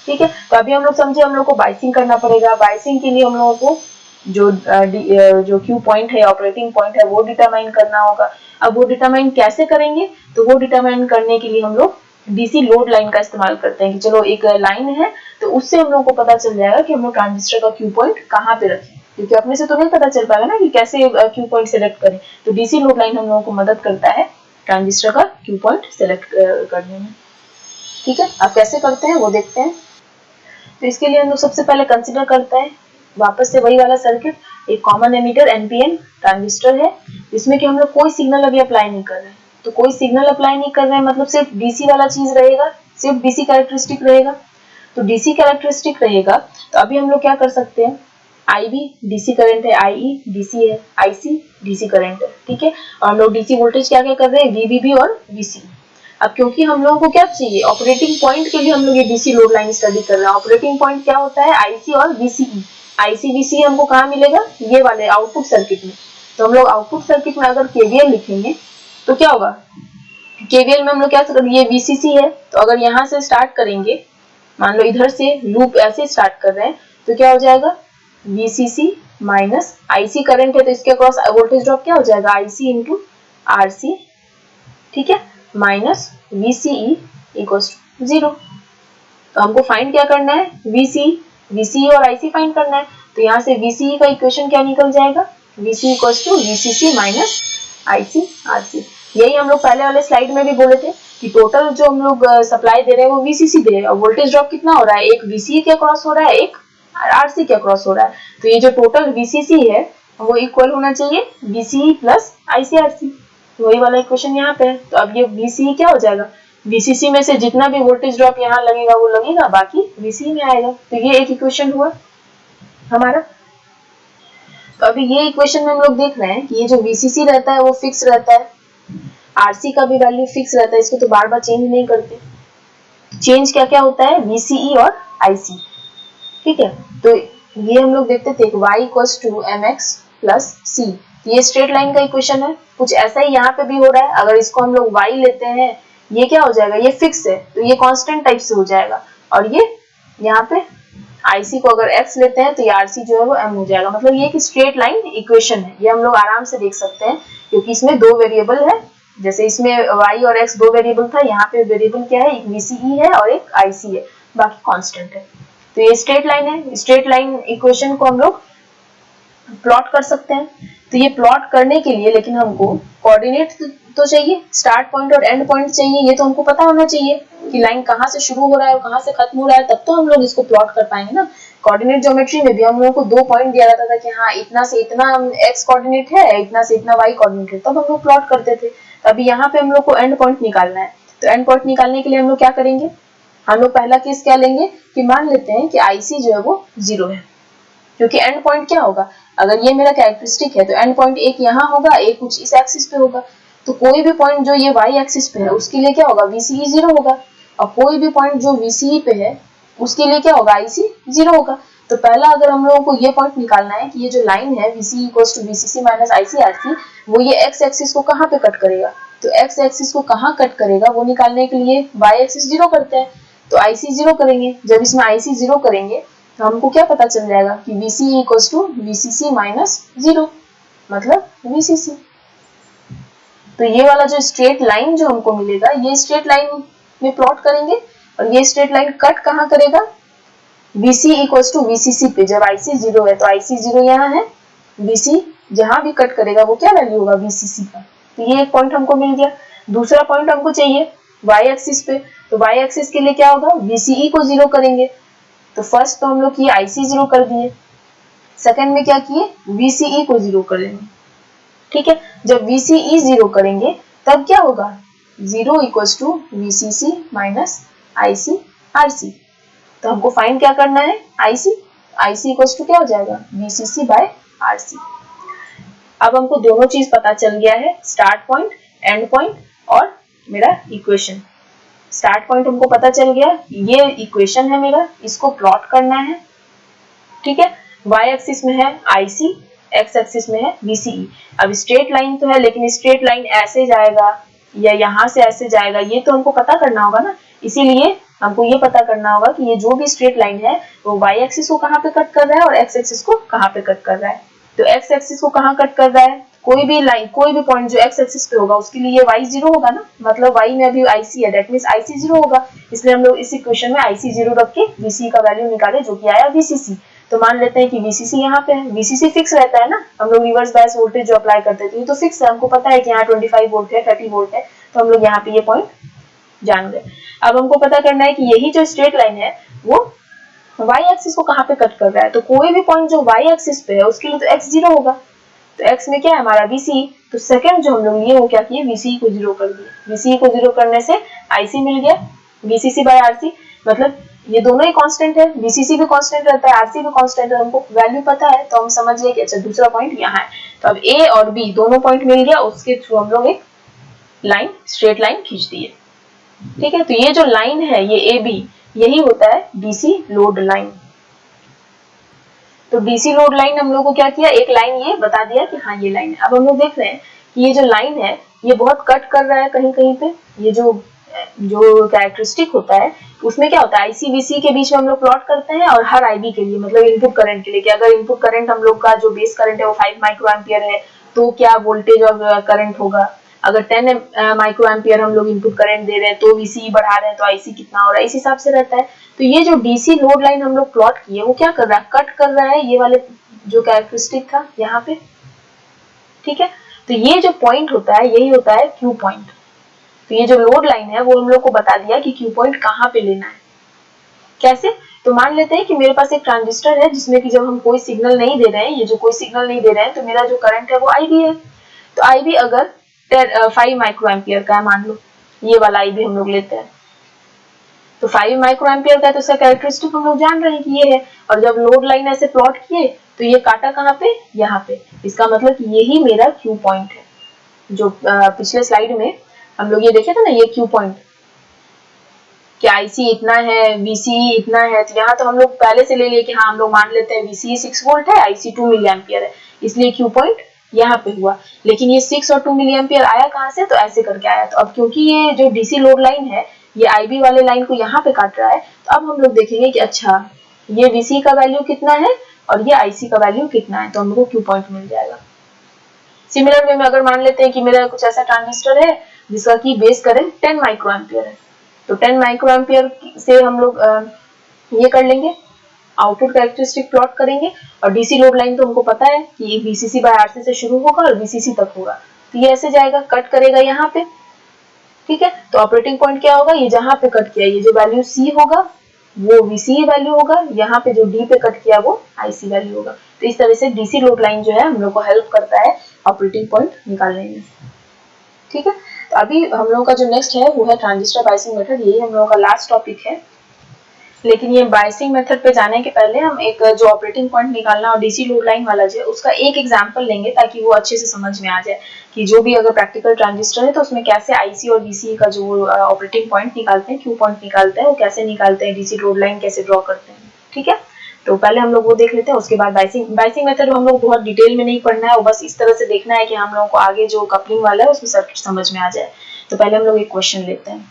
ठीक है, तो अभी हम लोग समझे हम लोग को बायसिंग करना पड़ेगा। बायसिंग के लिए हम लोगों को जो क्यू पॉइंट है ऑपरेटिंग पॉइंट है वो डिटरमाइन करना होगा। अब वो डिटरमाइन कैसे करेंगे? तो वो डिटरमाइन करने के लिए हम लोग डीसी लोड लाइन का इस्तेमाल करते हैं कि चलो एक लाइन है तो उससे हम लोग को पता चल जाएगा कि हम लोग ट्रांजिस्टर का क्यू पॉइंट कहाँ पे रखें, क्योंकि अपने से तो नहीं पता चल पाएगा ना कि कैसे क्यू पॉइंट सेलेक्ट करें। तो डीसी लोड लाइन हम लोगों को मदद करता है ट्रांजिस्टर का क्यू पॉइंट सेलेक्ट करने में। ठीक है, अब कैसे करते हैं वो देखते हैं। तो इसके लिए हम लोग सबसे पहले कंसिडर करते हैं वापस से वही वाला सर्किट, एक कॉमन एमीटर एनपीएन ट्रांजिस्टर है जिसमें कि हम लोग कोई सिग्नल अभी अप्लाई नहीं कर रहे हैं। तो कोई सिग्नल अप्लाई नहीं कर रहे हैं मतलब सिर्फ डीसी वाला चीज रहेगा, सिर्फ डीसी कैरेक्टरिस्टिक रहेगा। तो डीसी कैरेक्टरिस्टिक रहेगा तो अभी हम लोग क्या कर सकते हैं, आईबी डीसी करंट है, आईई डीसी है, आईसी डीसी करंट है। ठीक है, और हम लोग डीसी वोल्टेज क्या क्या कर रहे हैं, वीबीबी और वीसी। अब क्योंकि हम लोगों को क्या चाहिए, ऑपरेटिंग पॉइंट के लिए हम लोग ये डीसी लोड लाइन स्टडी कर रहे हैं। ऑपरेटिंग पॉइंट क्या होता है, आईसी और वीसीई। आईसी वीसीई हमको कहाँ मिलेगा, ये वाले आउटपुट सर्किट में। तो हम लोग आउटपुट सर्किट में अगर केवीएल लिखेंगे तो क्या होगा, केवीएल में हम लोग क्या करेंगे, ये वीसीसी है तो अगर यहाँ से स्टार्ट करेंगे, मान लो इधर से लूप ऐसे स्टार्ट कर रहे हैं तो क्या हो जाएगा, वीसीसी माइनस आईसी करंट है तो इसके अक्रॉस वोल्टेज ड्रॉप क्या हो जाएगा, आईसी इंटू आरसी। ठीक है, माइनस VCE इक्वल्स टू 0। तो हमको फाइंड क्या करना है, VCE और IC फाइंड करना है। तो यहाँ से VCE का इक्वेशन क्या निकल जाएगा, VCE equals to VCC minus IC RC। यही हम लोग पहले वाले स्लाइड में भी बोले थे कि टोटल जो हम लोग सप्लाई दे रहे हैं वो VCC दे रहे हैं और वोल्टेज ड्रॉप कितना हो रहा है, एक VCE के अक्रॉस हो रहा है, एक RC के अक्रॉस हो रहा है। तो ये जो टोटल VCC है वो इक्वल होना चाहिए VCE प्लस IC RC। वही वाला इक्वेशन यहाँ पे है। तो अब ये VCE क्या हो जाएगा, VCC में से जितना भी वोल्टेज ड्रॉप यहाँ लगेगा वो लगेगा, बाकी VCE में आएगा। तो ये एक इक्वेशन हुआ हमारा। तो अभी ये इक्वेशन में हम लोग देख रहे हैं कि ये जो VCC रहता है वो फिक्स रहता है, RC का भी वैल्यू फिक्स रहता है, इसको तो बार बार चेंज नहीं करते। चेंज क्या क्या होता है, VCE और IC। ठीक है, तो ये हम लोग देखते थे y equals to mx plus c। ये स्ट्रेट लाइन का इक्वेशन है। कुछ ऐसा ही यहाँ पे भी हो रहा है। अगर इसको हम लोग y लेते हैं, ये क्या हो जाएगा, ये फिक्स है तो ये कांस्टेंट टाइप से हो जाएगा, और ये यहाँ पे IC को अगर x लेते हैं तो ये RC जो है वो m हो जाएगा। मतलब ये एक स्ट्रेट लाइन इक्वेशन है, ये हम लोग आराम से देख सकते हैं क्योंकि इसमें दो वेरिएबल है। जैसे इसमें y और x दो वेरिएबल था, यहाँ पे वेरिएबल क्या है, एक VCE है और एक IC है, बाकी कांस्टेंट है। तो ये स्ट्रेट लाइन है। स्ट्रेट लाइन इक्वेशन को हम लोग प्लॉट कर सकते हैं। तो ये प्लॉट करने के लिए लेकिन हमको कोऑर्डिनेट तो चाहिए, स्टार्ट पॉइंट और एंड पॉइंट चाहिए। ये तो हमको पता होना चाहिए कि लाइन कहाँ से शुरू हो रहा है और कहाँ से खत्म हो रहा है, तब तो हम लोग इसको प्लॉट कर पाएंगे ना। कोऑर्डिनेट ज्योमेट्री में भी हम लोगों को दो पॉइंट दिया जाता था कि हाँ इतना से इतना x कोऑर्डिनेट है, इतना से इतना y कोऑर्डिनेट है, तब हम लोग प्लॉट करते थे। अभी यहाँ पे हम लोग को एंड पॉइंट निकालना है। तो एंड पॉइंट निकालने के लिए हम लोग क्या करेंगे, हम लोग पहला केस क्या लेंगे कि मान लेते हैं कि IC जो है वो 0 है, क्योंकि एंड पॉइंट क्या होगा, अगर ये मेरा कैरेक्टरिस्टिक है तो एंड पॉइंट एक यहाँ होगा, एक कुछ इस एक्सिस पे होगा। तो कोई भी पॉइंट जो ये y एक्सिस पे है उसके लिए क्या होगा, VCE 0 होगा, और कोई भी पॉइंट जो VCE पे है उसके लिए क्या होगा, IC 0 होगा। तो पहला अगर हम लोगों को ये पॉइंट निकालना है कि ये जो लाइन है VCE = VCC - ICRC, वो ये x एक्सिस को कहाँ पे कट करेगा, तो x एक्सिस को कहाँ कट करेगा वो निकालने के लिए y एक्सिस 0 करते हैं, तो IC 0 करेंगे। जब इसमें IC 0 करेंगे तो हमको क्या पता चल जाएगा कि VCE = VCC - 0, मतलब VCC। तो ये वाला जो स्ट्रेट लाइन जो हमको मिलेगा, ये स्ट्रेट लाइन में प्लॉट करेंगे, और ये स्ट्रेट लाइन कट कहाँ करेगा, VCE = VCC पे। जब IC 0 है तो IC 0 यहाँ है, VC जहां भी कट करेगा वो क्या वैल्यू होगा, VCC का। तो ये एक पॉइंट हमको मिल गया। दूसरा पॉइंट हमको चाहिए y एक्सिस पे, तो y एक्सिस के लिए क्या होगा, VCE को 0 करेंगे। तो फर्स्ट तो हम लोग किए IC 0 कर दिए, सेकंड में क्या किए, VCE को 0 करेंगे। ठीक है, जब VCE 0 करेंगे तब क्या होगा, 0 = VCC - ICRC। तो हमको फाइंड क्या करना है, IC = क्या हो जाएगा, VCC/RC। अब हमको दोनों चीज पता चल गया है, स्टार्ट पॉइंट, एंड पॉइंट और मेरा इक्वेशन। स्टार्ट पॉइंट हमको पता चल गया, ये इक्वेशन है मेरा, इसको प्लॉट करना है। ठीक है, y एक्सिस में है IC, x एक्सिस में है VCE। अब स्ट्रेट लाइन तो है, लेकिन स्ट्रेट लाइन ऐसे जाएगा या यहाँ से ऐसे जाएगा, ये तो हमको पता करना होगा ना। इसीलिए हमको ये पता करना होगा कि ये जो भी स्ट्रेट लाइन है वो y एक्सिस को कहाँ पे कट कर रहा है और x एक्सिस को कहाँ पे कट कर रहा है। तो x एक्सिस को कहाँ कट कर रहा है, कोई भी लाइन, कोई भी पॉइंट जो x एक्सिस पे होगा उसके लिए y 0 होगा ना, मतलब y में अभी IC है, दैट मींस IC 0 होगा। इसलिए हम लोग इस इक्वेशन में IC 0 रख के VCE का वैल्यू निकाले जो कि आया VCC। तो मान लेते हैं कि VCC यहाँ पे है, VCC फिक्स रहता है ना, हम लोग रिवर्स बायस वोल्टेज जो अप्लाई करते हैं तो ये तो फिक्स है, हमको पता है कि यहाँ 25 वोल्ट है, 30 वोल्ट है, तो हम लोग यहाँ पे ये पॉइंट जान गए। अब हमको पता करना है कि यही जो स्ट्रेट लाइन है वो y एक्सिस को कहाँ पे कट कर रहा है। तो कोई भी पॉइंट जो y एक्सिस पे है उसके लिए तो x 0 होगा, तो x में क्या है हमारा VCE। तो सेकंड जो हम लोग लिए वो क्या किए, VCE को 0 कर दिए। VCE को 0 करने से IC मिल गया, VCC/RC, मतलब ये दोनों ही कांस्टेंट है, VCC भी कांस्टेंट रहता है, RC भी कांस्टेंट है, हमको वैल्यू पता है तो हम समझ गए कि अच्छा दूसरा पॉइंट यहाँ है। तो अब A और B दोनों पॉइंट मिल गया, उसके थ्रू हम लोग एक लाइन, स्ट्रेट लाइन खींच दिए। ठीक है, तो ये जो लाइन है ये AB, यही होता है DC लोड लाइन। तो DC लोड लाइन हम लोग को क्या किया, एक लाइन ये बता दिया कि हाँ ये लाइन है। अब हम लोग देख रहे हैं कि ये जो लाइन है ये बहुत कट कर रहा है कहीं कहीं पे। ये जो कैरेक्टरिस्टिक होता है उसमें क्या होता है, IC VC के बीच में हम लोग प्लॉट करते हैं, और हर IB के लिए, मतलब इनपुट करंट के लिए, कि अगर इनपुट करंट हम लोग का जो बेस करंट है वो 5 माइक्रो एम्पियर है तो क्या वोल्टेज और करंट होगा। अगर 10 माइक्रो एम्पियर हम लोग इनपुट करंट दे रहे हैं तो VCE बढ़ा रहे हैं तो IC कितना हो रहा है, इस हिसाब से रहता है। तो ये जो DC लोड लाइन हम लोग प्लॉट किए वो क्या कर रहा है, कट कर रहा है ये वाले जो कैरेक्टरिस्टिक था यहाँ पे। ठीक है, तो ये जो पॉइंट होता है यही होता है Q पॉइंट। तो ये जो लोड लाइन है वो हम लोग को बता दिया कि Q पॉइंट कहाँ पे लेना है। कैसे, तो मान लेते हैं कि मेरे पास एक ट्रांजिस्टर है जिसमें कि जब हम कोई सिग्नल नहीं दे रहे हैं, ये जो कोई सिग्नल नहीं दे रहे हैं, तो मेरा जो करंट है वो IB है। तो IB अगर 5 माइक्रो एम्पियर का है, मान लो ये वाला IB हम लोग लेते हैं, तो 5 माइक्रो एम्पियर का है, तो इसका कैरेक्टरिस्टिक हम लोग जान रहे हैं कि ये है। और जब लोड लाइन ऐसे प्लॉट किए तो ये काटा कहाँ पे, यहाँ पे, इसका मतलब कि यही मेरा Q पॉइंट है। जो पिछले स्लाइड में हम लोग ये देखे थे ना, ये Q पॉइंट कि IC इतना है, VCE इतना है, तो यहाँ तो हम लोग पहले से ले लिए कि हाँ हम लोग मान लेते हैं VCE 6 वोल्ट है, IC 2 मिली एम्पियर है, इसलिए Q पॉइंट यहाँ पे हुआ, लेकिन ये 6 और 2 मिली एम्पियर आया कहाँ से, तो ऐसे करके आया। तो अब क्योंकि ये जो डीसी लोड लाइन है ये आईबी वाले लाइन को यहाँ पे काट रहा है, तो अब हम लोग देखेंगे कि अच्छा ये वीसी का वैल्यू कितना है और ये आईसी का वैल्यू कितना है, तो हमको क्यू पॉइंट मिल जाएगा। सिमिलर वे में अगर मान लेते हैं कि मेरा कुछ ऐसा ट्रांजिस्टर है जिसका की बेस करंट 10 माइक्रो एम्पियर है, तो 10 माइक्रो एम्पियर से हम लोग ये कर लेंगे, आउटपुट कैरेक्टरिस्टिक प्लॉट करेंगे, और डीसी लोड लाइन तो हमको पता है कि ये वीसीसी बाय आरसी से शुरू होगा और वीसीसी तक होगा, तो ये ऐसे जाएगा, कट करेगा यहाँ पे, ठीक है। तो ऑपरेटिंग पॉइंट क्या होगा, ये जहां पे कट किया ये जो वैल्यू सी होगा वो वीसी वैल्यू होगा, यहाँ पे जो डी पे कट किया वो आईसी वैल्यू होगा। तो इस तरह से डीसी लोड लाइन जो है हम लोग को हेल्प करता है ऑपरेटिंग पॉइंट निकालने में, ठीक है। तो अभी हम लोगों का जो नेक्स्ट है वो है ट्रांजिस्टर बायसिंग मेथड, यही हम लोगों का लास्ट टॉपिक है। लेकिन ये बायसिंग मेथड पे जाने के पहले हम एक जो ऑपरेटिंग पॉइंट निकालना और डीसी लोड लाइन वाला जो है उसका एक एग्जांपल लेंगे, ताकि वो अच्छे से समझ में आ जाए कि जो भी अगर प्रैक्टिकल ट्रांजिस्टर है तो उसमें कैसे आईसी और वीसी का जो ऑपरेटिंग पॉइंट निकालते हैं, क्यू पॉइंट निकालते हैं, वो कैसे निकालते हैं, डीसी लोड लाइन कैसे ड्रॉ करते हैं, ठीक है। तो पहले हम लोग वो देख लेते हैं, उसके बाद बायसिंग मेथड हम लोग बहुत डिटेल में नहीं पढ़ना है, वो बस इस तरह से देखना है कि हम लोगों को आगे जो कपलिंग वाला है उसमें सर्किट समझ में आ जाए। तो पहले हम लोग एक क्वेश्चन लेते हैं,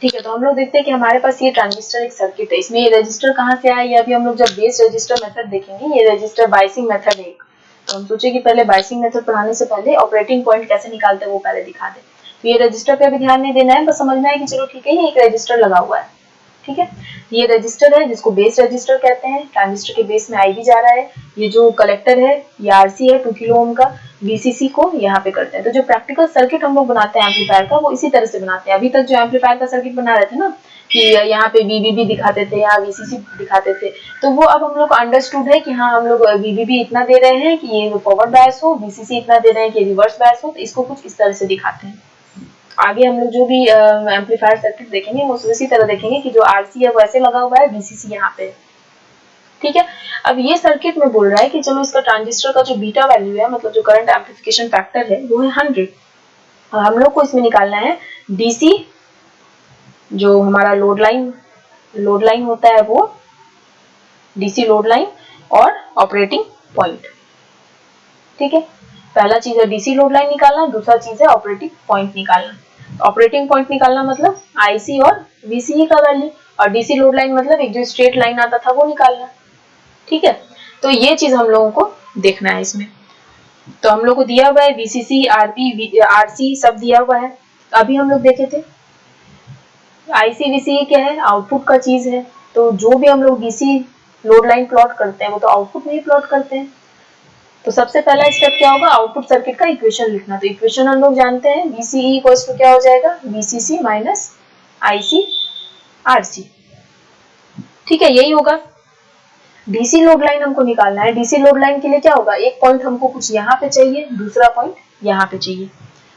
ठीक है। तो हम लोग देखते हैं कि हमारे पास ये ट्रांजिस्टर एक सर्किट है, इसमें ये रजिस्टर कहाँ से आया, ये अभी हम लोग जब बेस रजिस्टर मेथड देखेंगे, ये रजिस्टर बायसिंग मेथड है। तो हम सोचे कि पहले बायसिंग मेथड पढ़ाने से पहले ऑपरेटिंग पॉइंट कैसे निकालते हैं वो पहले दिखा दे। तो ये रजिस्टर पे अभी ध्यान नहीं देना है, बस समझना है कि चलो ठीक है ये एक रजिस्टर लगा हुआ है, ठीक है। ये रजिस्टर है जिसको बेस रजिस्टर कहते हैं, ट्रांजिस्टर के बेस में आईबी जा रहा है, ये जो कलेक्टर है ये आरसी है 2 किलो ओम का, वीसीसी को यहाँ पे करते हैं। तो जो प्रैक्टिकल सर्किट हम लोग बनाते हैं एम्पलीफायर का वो इसी तरह से बनाते हैं। अभी तक जो एम्पलीफायर का सर्किट बना रहे थे ना कि यहाँ पे वीवीबी दिखाते थे, यहाँ वीसीसी दिखाते थे, तो वो अब हम लोग को अंडरस्टूड है कि हाँ हम लोग वीवीबी इतना दे रहे हैं कि ये फॉरवर्ड बायस हो, वीसीसी इतना दे रहे हैं कि रिवर्स बायस हो, तो इसको कुछ इस तरह से दिखाते हैं। आगे हम लोग जो भी एम्पलीफायर सर्किट देखेंगे वो उसी तरह देखेंगे कि जो आरसी है वो ऐसे लगा हुआ है, वीसीसी यहाँ पे, ठीक है। अब ये सर्किट में बोल रहा है कि चलो इसका ट्रांजिस्टर का जो बीटा वैल्यू है, मतलब जो करंट एम्प्लीफिकेशन फैक्टर है वो है 100, और हम लोग को इसमें निकालना है डीसी जो हमारा लोड लाइन होता है वो डीसी लोड लाइन और ऑपरेटिंग पॉइंट, ठीक है। पहला चीज है डीसी लोड लाइन निकालना, दूसरा चीज है ऑपरेटिंग पॉइंट निकालना। ऑपरेटिंग पॉइंट निकालना मतलब आईसी और वीसीई का वैल्यू, और डीसी लोड लाइन मतलब एक जो स्ट्रेट लाइन आता था वो निकालना, ठीक है। तो ये चीज हम लोगों को देखना है इसमें। तो हम लोग को दिया हुआ है वीसीसी, आरपी, आरसी सब दिया हुआ है। अभी हम लोग देखे थे आईसी वीसीई क्या है, आउटपुट का चीज है, तो जो भी हम लोग डीसी लोड लाइन प्लॉट करते हैं वो तो आउटपुट में ही प्लॉट करते हैं। तो सबसे पहला स्टेप क्या होगा, आउटपुट सर्किट का इक्वेशन लिखना। तो इक्वेशन हम लोग जानते हैं VCE इक्वल्स टू क्या हो जाएगा, VCC माइनस IC RC, ठीक है, यही होगा। डीसी लोड लाइन हमको निकालना है, डीसी लोड लाइन के लिए क्या होगा, एक पॉइंट हमको कुछ यहाँ पे चाहिए, दूसरा पॉइंट यहाँ पे चाहिए।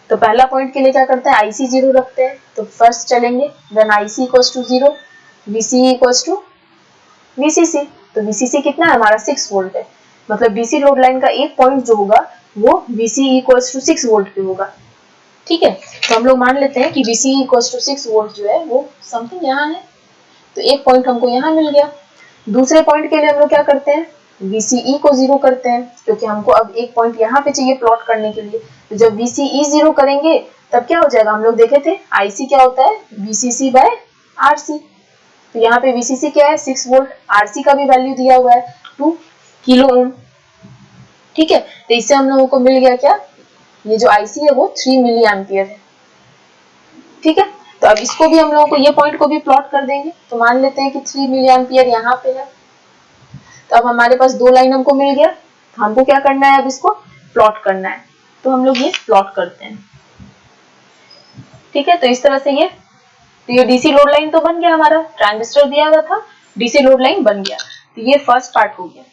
तो पहला पॉइंट के लिए क्या करते हैं, IC 0 रखते हैं, तो फर्स्ट चलेंगे, then IC equals to 0, VCE equals to VCC। तो VCC कितना है हमारा 6 वोल्ट है, मतलब डीसी लोड लाइन का एक पॉइंट जो होगा वो VCE इक्वल्स टू 6 वोल्ट पे होगा, ठीक है। तो हम लोग मान लेते हैं कि VCE इक्वल्स टू 6 वोल्ट जो है वो समथिंग यहाँ है, तो एक पॉइंट हमको यहाँ मिल गया। दूसरे पॉइंट के लिए हम लोग क्या करते हैं, VCE को 0 करते हैं, क्योंकि हमको अब एक पॉइंट यहाँ पे चाहिए प्लॉट करने के लिए। तो जब VCE 0 करेंगे तब क्या हो जाएगा, हम लोग देखे थे IC क्या होता है, VCC बाय RC। तो यहाँ पे VCC क्या है 6 वोल्ट, RC का भी वैल्यू दिया हुआ है 2 किलो ओम, ठीक है। तो इससे हम लोगों को मिल गया क्या, ये जो IC है वो 3 मिली एम्पियर है, ठीक है। तो अब इसको भी हम लोगों को ये पॉइंट को भी प्लॉट कर देंगे। तो मान लेते हैं कि 3 मिली एम्पियर यहाँ पे है, तो अब हमारे पास दो लाइन हमको मिल गया, हमको क्या करना है, अब इसको प्लॉट करना है। तो हम लोग ये प्लॉट करते हैं, ठीक है। तो इस तरह से ये डीसी लोड लाइन तो बन गया, हमारा ट्रांजिस्टर दिया हुआ था, डीसी लोड लाइन बन गया। तो ये फर्स्ट पार्ट हो गया।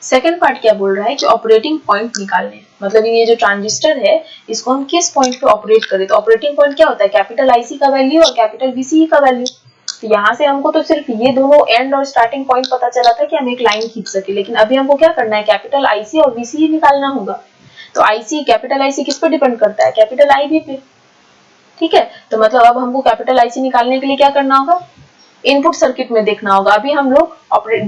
सेकंड पार्ट क्या बोल रहा है कि ऑपरेटिंग पॉइंट निकालने, मतलब ये जो ट्रांजिस्टर है इसको हम किस पॉइंट पे ऑपरेट करें। तो ऑपरेटिंग पॉइंट क्या होता है, कैपिटल आईसी का वैल्यू और कैपिटल वीसीई का वैल्यू। तो यहाँ से हमको तो सिर्फ ये दोनों एंड और स्टार्टिंग पॉइंट पता चला था कि हम एक लाइन खींच सके, लेकिन अभी हमको क्या करना है, कैपिटल आईसी और वीसीई निकालना होगा। तो आईसी, कैपिटल आईसी किस पे डिपेंड करता है, कैपिटल आईबी पे, ठीक है। तो मतलब अब हमको कैपिटल आईसी निकालने के लिए क्या करना होगा, इनपुट सर्किट में देखना होगा। अभी हम लोग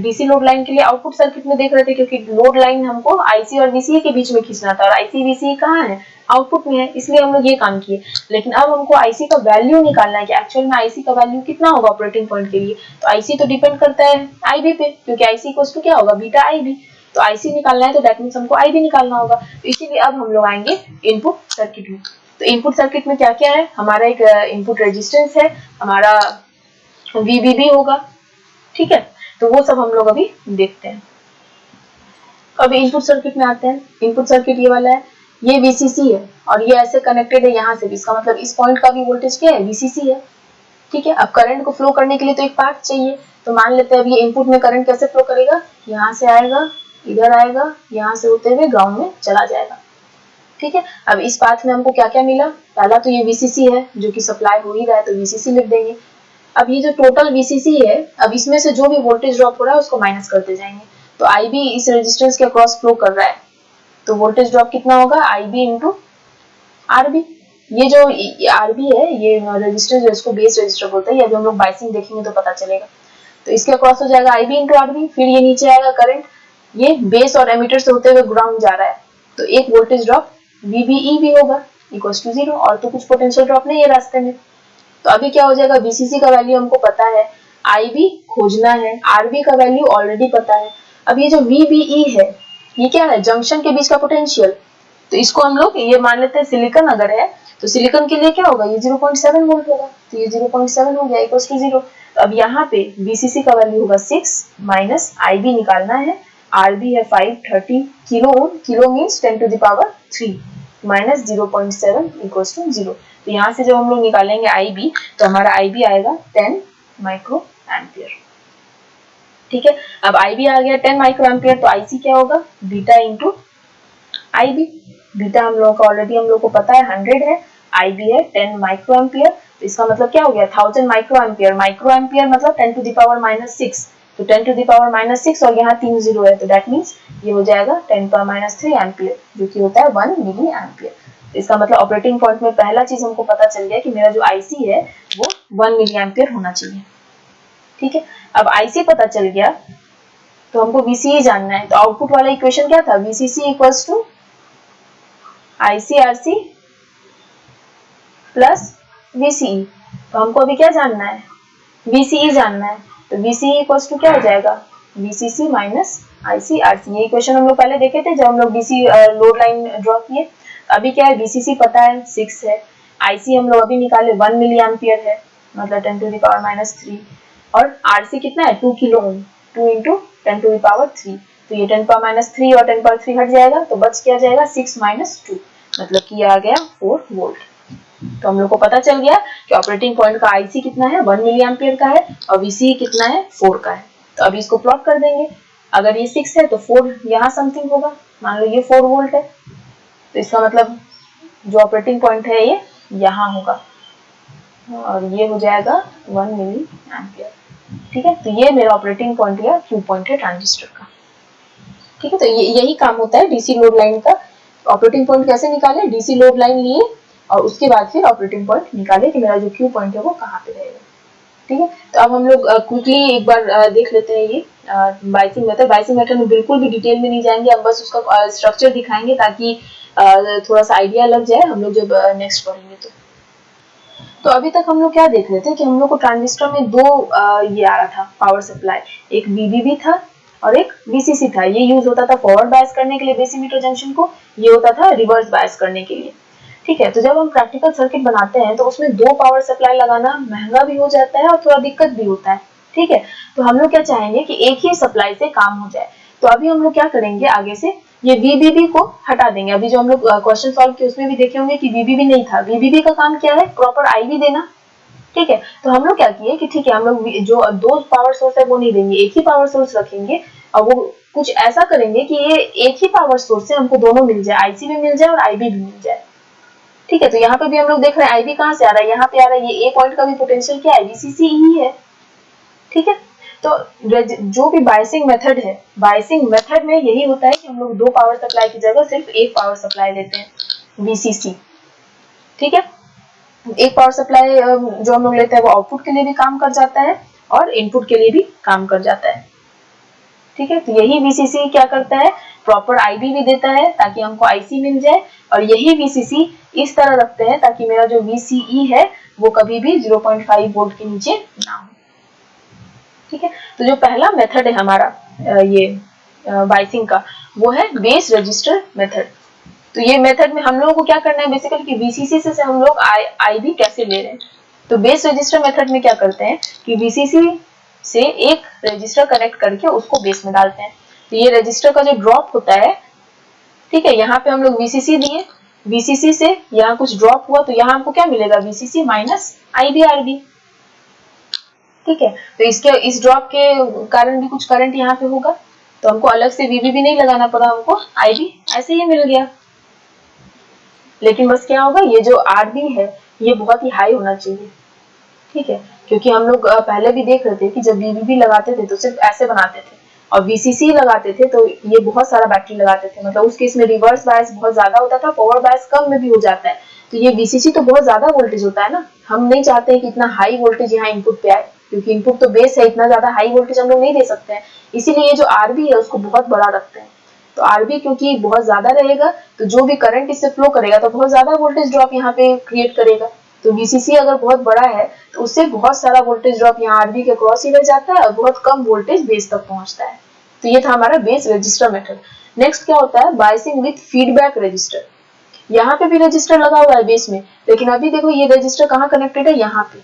डीसी लोड लाइन के लिए आउटपुट सर्किट में देख रहे थे, क्योंकि लोड लाइन हमको आईसी और वीसीई के बीच में खींचना था, और आईसी वीसीई कहाँ है, आउटपुट में है, इसलिए हम लोग ये काम किए। लेकिन अब हमको आईसी का वैल्यू निकालना है कि एक्चुअल में आईसी का वैल्यू कितना होगा ऑपरेटिंग पॉइंट के लिए। तो आईसी तो डिपेंड करता है आईबी पे, क्योंकि आईसी इक्वल्स टू क्या होगा, बीटा आईबी। तो आईसी निकालना है तो दैट मींस हमको आईबी निकालना होगा। तो इसीलिए अब हम लोग आएंगे इनपुट सर्किट में। तो इनपुट सर्किट में क्या क्या है, हमारा एक इनपुट रेजिस्टेंस है, हमारा वीबीबी होगा, ठीक है। तो वो सब हम लोग अभी देखते हैं। अभी इनपुट सर्किट में आते हैं। इनपुट सर्किट ये वाला है, ये वीसीसी है और ये ऐसे कनेक्टेड है यहाँ से भी, इसका मतलब इस पॉइंट का भी वोल्टेज क्या है, वीसीसी है, ठीक है। अब करंट को फ्लो करने के लिए तो एक पाथ चाहिए, तो मान लेते हैं अब ये इनपुट में करंट कैसे फ्लो करेगा, यहाँ से आएगा, इधर आएगा, यहाँ से होते हुए ग्राउंड में चला जाएगा, ठीक है। अब इस पाथ में हमको क्या क्या मिला, पहला तो ये वीसीसी है जो कि सप्लाई हो ही रहा है, तो वीसीसी लिख देंगे। अब ये जो टोटल वीसीसी है, अब इसमें से जो भी वोल्टेज ड्रॉप हो रहा है उसको माइनस करते जाएंगे। तो आईबी इस रेजिस्टेंस के अक्रॉस फ्लो कर रहा है, तो वोल्टेज ड्रॉप कितना होगा, आईबी इंटू आरबी। ये जो आरबी है, ये रेजिस्टेंस जो इसको बेस रेजिस्टर बोलते हैं, ये अभी हम लोग बाइसिंग देखेंगे तो पता चलेगा। तो इसके अक्रॉस हो जाएगा आईबी इंटू आरबी, फिर ये नीचे आएगा करंट, ये बेस और एमीटर से होते हुए ग्राउंड जा रहा है, तो एक वोल्टेज ड्रॉप वीबीई भी होगा इक्वल्स टू 0, और तो कुछ पोटेंशियल ड्रॉप नहीं है रास्ते में। तो अभी क्या हो जाएगा, वीसीसी का वैल्यू हमको पता है, आईबी खोजना है, आरबी का वैल्यू ऑलरेडी पता है। अब ये जो वीबीई है, ये क्या है, जंक्शन के बीच का पोटेंशियल। तो इसको हम लोग ये मान लेते हैं सिलिकॉन अगर है, तो सिलिकॉन के लिए क्या होगा, ये 0.7 वोल्ट होगा, तो ये 0.7 हो गया इक्वल्स टू 0। अब यहाँ पे वीसीसी का वैल्यू होगा 6 माइनस आईबी निकालना है, आरबी है 530 kilo ohm, kilo means 10 to the power 3 minus 0.7 equals to 0। तो यहाँ से जब हम लोग निकालेंगे आईबी, तो हमारा आईबी आएगा 10 माइक्रो एम्पियर, ठीक है। अब आईबी आ गया 10 माइक्रो एम्पियर, तो आईसी क्या होगा, बीटा इंटू आईबी। बीटा हम लोगों का ऑलरेडी हम लोग को पता है 100 है, आईबी है 10 माइक्रो एम्पियर, तो इसका मतलब क्या हो गया 1000 माइक्रो एम्पियर। माइक्रो एम्पियर मतलब 10 टू द पावर माइनस 6, तो 10 टू द पावर माइनस 6 और यहाँ 3 जीरो है, तो दैट मींस ये हो जाएगा 10 पावर माइनस 3 एम्पियर, जो कि होता है 1 मिली एम्पियर। तो इसका मतलब ऑपरेटिंग पॉइंट में पहला चीज हमको पता चल गया कि मेरा जो आईसी है वो 1 मिली एम्पियर होना चाहिए, ठीक है। अब आईसी पता चल गया, तो हमको वीसीई जानना है। तो आउटपुट वाला इक्वेशन क्या था, VCC equals to IC RC plus VCE. तो हमको अभी क्या जानना है, वीसीई जानना है। तो वीसीई इक्वल्स टू क्या हो जाएगा, वीसीसी माइनस आईसीआरसी। ये इक्वेशन हम लोग पहले देखे थे जब हम लोग डीसी लोड लाइन ड्रॉ किए। अभी क्या है, वीसीसी पता है 6 है, आईसी हम लोग अभी निकाले 1 मिली एम्पियर है, मतलब 10 टू द पावर माइनस 3, और आरसी कितना है 2 kilo ohm, 2 into 10 to the power 3। तो ये 10 पावर माइनस 3 और 10 पावर 3 हट जाएगा, तो बच क्या जाएगा 6 माइनस 2, मतलब कि आ गया 4 वोल्ट। तो हम लोग को पता चल गया कि ऑपरेटिंग पॉइंट का आईसी कितना है, 1 मिली एम्पियर का है, और वीसीई कितना है 4 का है। तो अभी इसको प्लॉट कर देंगे, अगर ये 6 है तो 4 यहाँ समथिंग होगा, मान लो ये 4 वोल्ट है, तो इसका मतलब जो ऑपरेटिंग पॉइंट है ये यहाँ होगा, और ये हो जाएगा 1 मिली एम्पियर, ठीक है। तो ये मेरा ऑपरेटिंग पॉइंट या क्यू पॉइंट है ट्रांजिस्टर का, ठीक है। तो यही काम होता है डीसी लोड लाइन का। ऑपरेटिंग पॉइंट कैसे निकाले, डीसी लोड लाइन लिए और उसके बाद फिर ऑपरेटिंग पॉइंट निकाले कि मेरा जो क्यू पॉइंट है वो कहाँ पे रहेगा, ठीक है। तो अब हम लोग क्विकली एक बार देख लेते हैं ये बाइसिंग मेथड। बाइसिंग मेथड में बिल्कुल भी डिटेल में नहीं जाएंगे, हम बस उसका स्ट्रक्चर दिखाएंगे ताकि थोड़ा सा आइडिया लग जाए हम लोग जब नेक्स्ट पढ़ेंगे। तो अभी तक हम लोग क्या देख रहे थे कि हम लोग को ट्रांजिस्टर में दो ये आ रहा था पावर सप्लाई, एक वीबीबी था और एक वीसीसी था। ये यूज होता था फॉरवर्ड बायस करने के लिए बेस इमीटर जंक्शन को, ये होता था रिवर्स बायस करने के लिए, ठीक है। तो जब हम प्रैक्टिकल सर्किट बनाते हैं तो उसमें दो पावर सप्लाई लगाना महंगा भी हो जाता है और थोड़ा दिक्कत भी होता है, ठीक है। तो हम लोग क्या चाहेंगे कि एक ही सप्लाई से काम हो जाए। तो अभी हम लोग क्या करेंगे, आगे से ये वीबीबी को हटा देंगे। अभी जो हम लोग क्वेश्चन सॉल्व किए उसमें भी देखे होंगे कि वीबीबी नहीं था। वीबीबी का काम क्या है, प्रॉपर आईवी देना, ठीक है। तो हम लोग क्या किए कि ठीक है, हम लोग जो दो पावर सोर्स है वो नहीं देंगे, एक ही पावर सोर्स रखेंगे, और वो कुछ ऐसा करेंगे कि ये एक ही पावर सोर्स से हमको दोनों मिल जाए, आईसी भी मिल जाए और आईबी भी मिल जाए, ठीक है। तो यहाँ पे भी हम लोग देख रहे हैं आईबी कहाँ से आ रहा है, यहाँ पे आ रहा है, ये ए पॉइंट का भी पोटेंशियल क्या है, वीसीसी ही है, ठीक है। तो जो भी बायसिंग मेथड है, बायसिंग मेथड में यही होता है कि हम लोग दो पावर सप्लाई की जगह सिर्फ एक पावर सप्लाई लेते हैं, वीसीसी, ठीक है। एक पावर सप्लाई जो हम लोग लेते हैं वो आउटपुट के लिए भी काम कर जाता है, और इनपुट के लिए भी काम कर जाता है। ठीक है, तो यही VCC क्या करता है, प्रॉपर IB भी देता है ताकि हमको IC मिल जाए, और यही VCC इस तरह रखते हैं ताकि मेरा जो VCE है वो कभी भी 0.5 वोल्ट के नीचे ना हो। ठीक है, तो जो पहला मेथड है हमारा ये बायसिंग का, वो है बेस रजिस्टर मेथड। तो ये मेथड में हम लोगों को क्या करना है बेसिकली कि VCC से हम लोग IB कैसे ले रहे हैं। तो बेस रजिस्टर मेथड में क्या करते हैं कि VCC से एक रजिस्टर कनेक्ट करके उसको बेस में डालते हैं। तो ये रजिस्टर का जो ड्रॉप होता है, ठीक है, यहाँ पे हम लोग VCC दिए, VCC से यहाँ कुछ ड्रॉप हुआ तो यहाँ हमको क्या मिलेगा, VCC माइनस IB/RB। ठीक है, तो इस ड्रॉप के कारण भी कुछ करंट यहाँ पे होगा, तो हमको अलग से VB भी नहीं लगाना पड़ा, हमको IB ऐसे ही मिल गया। लेकिन बस क्या होगा, ये जो RB है ये बहुत ही हाई होना चाहिए। ठीक है, क्योंकि हम लोग पहले भी देख रहे थे कि जब VBB लगाते थे तो सिर्फ ऐसे बनाते थे, और VCC लगाते थे तो ये बहुत सारा बैटरी लगाते थे, मतलब उस केस में रिवर्स बायस बहुत ज्यादा होता था, फॉरवर्ड बायस कम में भी हो जाता है। तो ये VCC तो बहुत ज्यादा वोल्टेज होता है ना, हम नहीं चाहते हैं कि इतना हाई वोल्टेज यहाँ इनपुट पे आए, क्योंकि इनपुट तो बेस है, इतना ज्यादा हाई वोल्टेज हम लोग नहीं दे सकते हैं। इसीलिए जो RB है उसको बहुत बड़ा रखते हैं। तो RB क्योंकि बहुत ज्यादा रहेगा तो जो भी करंट इससे फ्लो करेगा तो बहुत ज्यादा वोल्टेज ड्रॉप यहाँ पे क्रिएट करेगा। तो VCC अगर बहुत बड़ा है तो उससे बहुत सारा वोल्टेज ड्रॉप यहाँ RB के क्रॉस ही रह जाता है और बहुत कम वोल्टेज बेस तक पहुंचता है। तो ये था हमारा बेस रजिस्टर मेथड। नेक्स्ट क्या होता है, बायसिंग विथ फीडबैक रजिस्टर। यहाँ पे भी रजिस्टर लगा हुआ है बेस में, लेकिन अभी देखो ये रजिस्टर कहाँ कनेक्टेड है, यहाँ पे।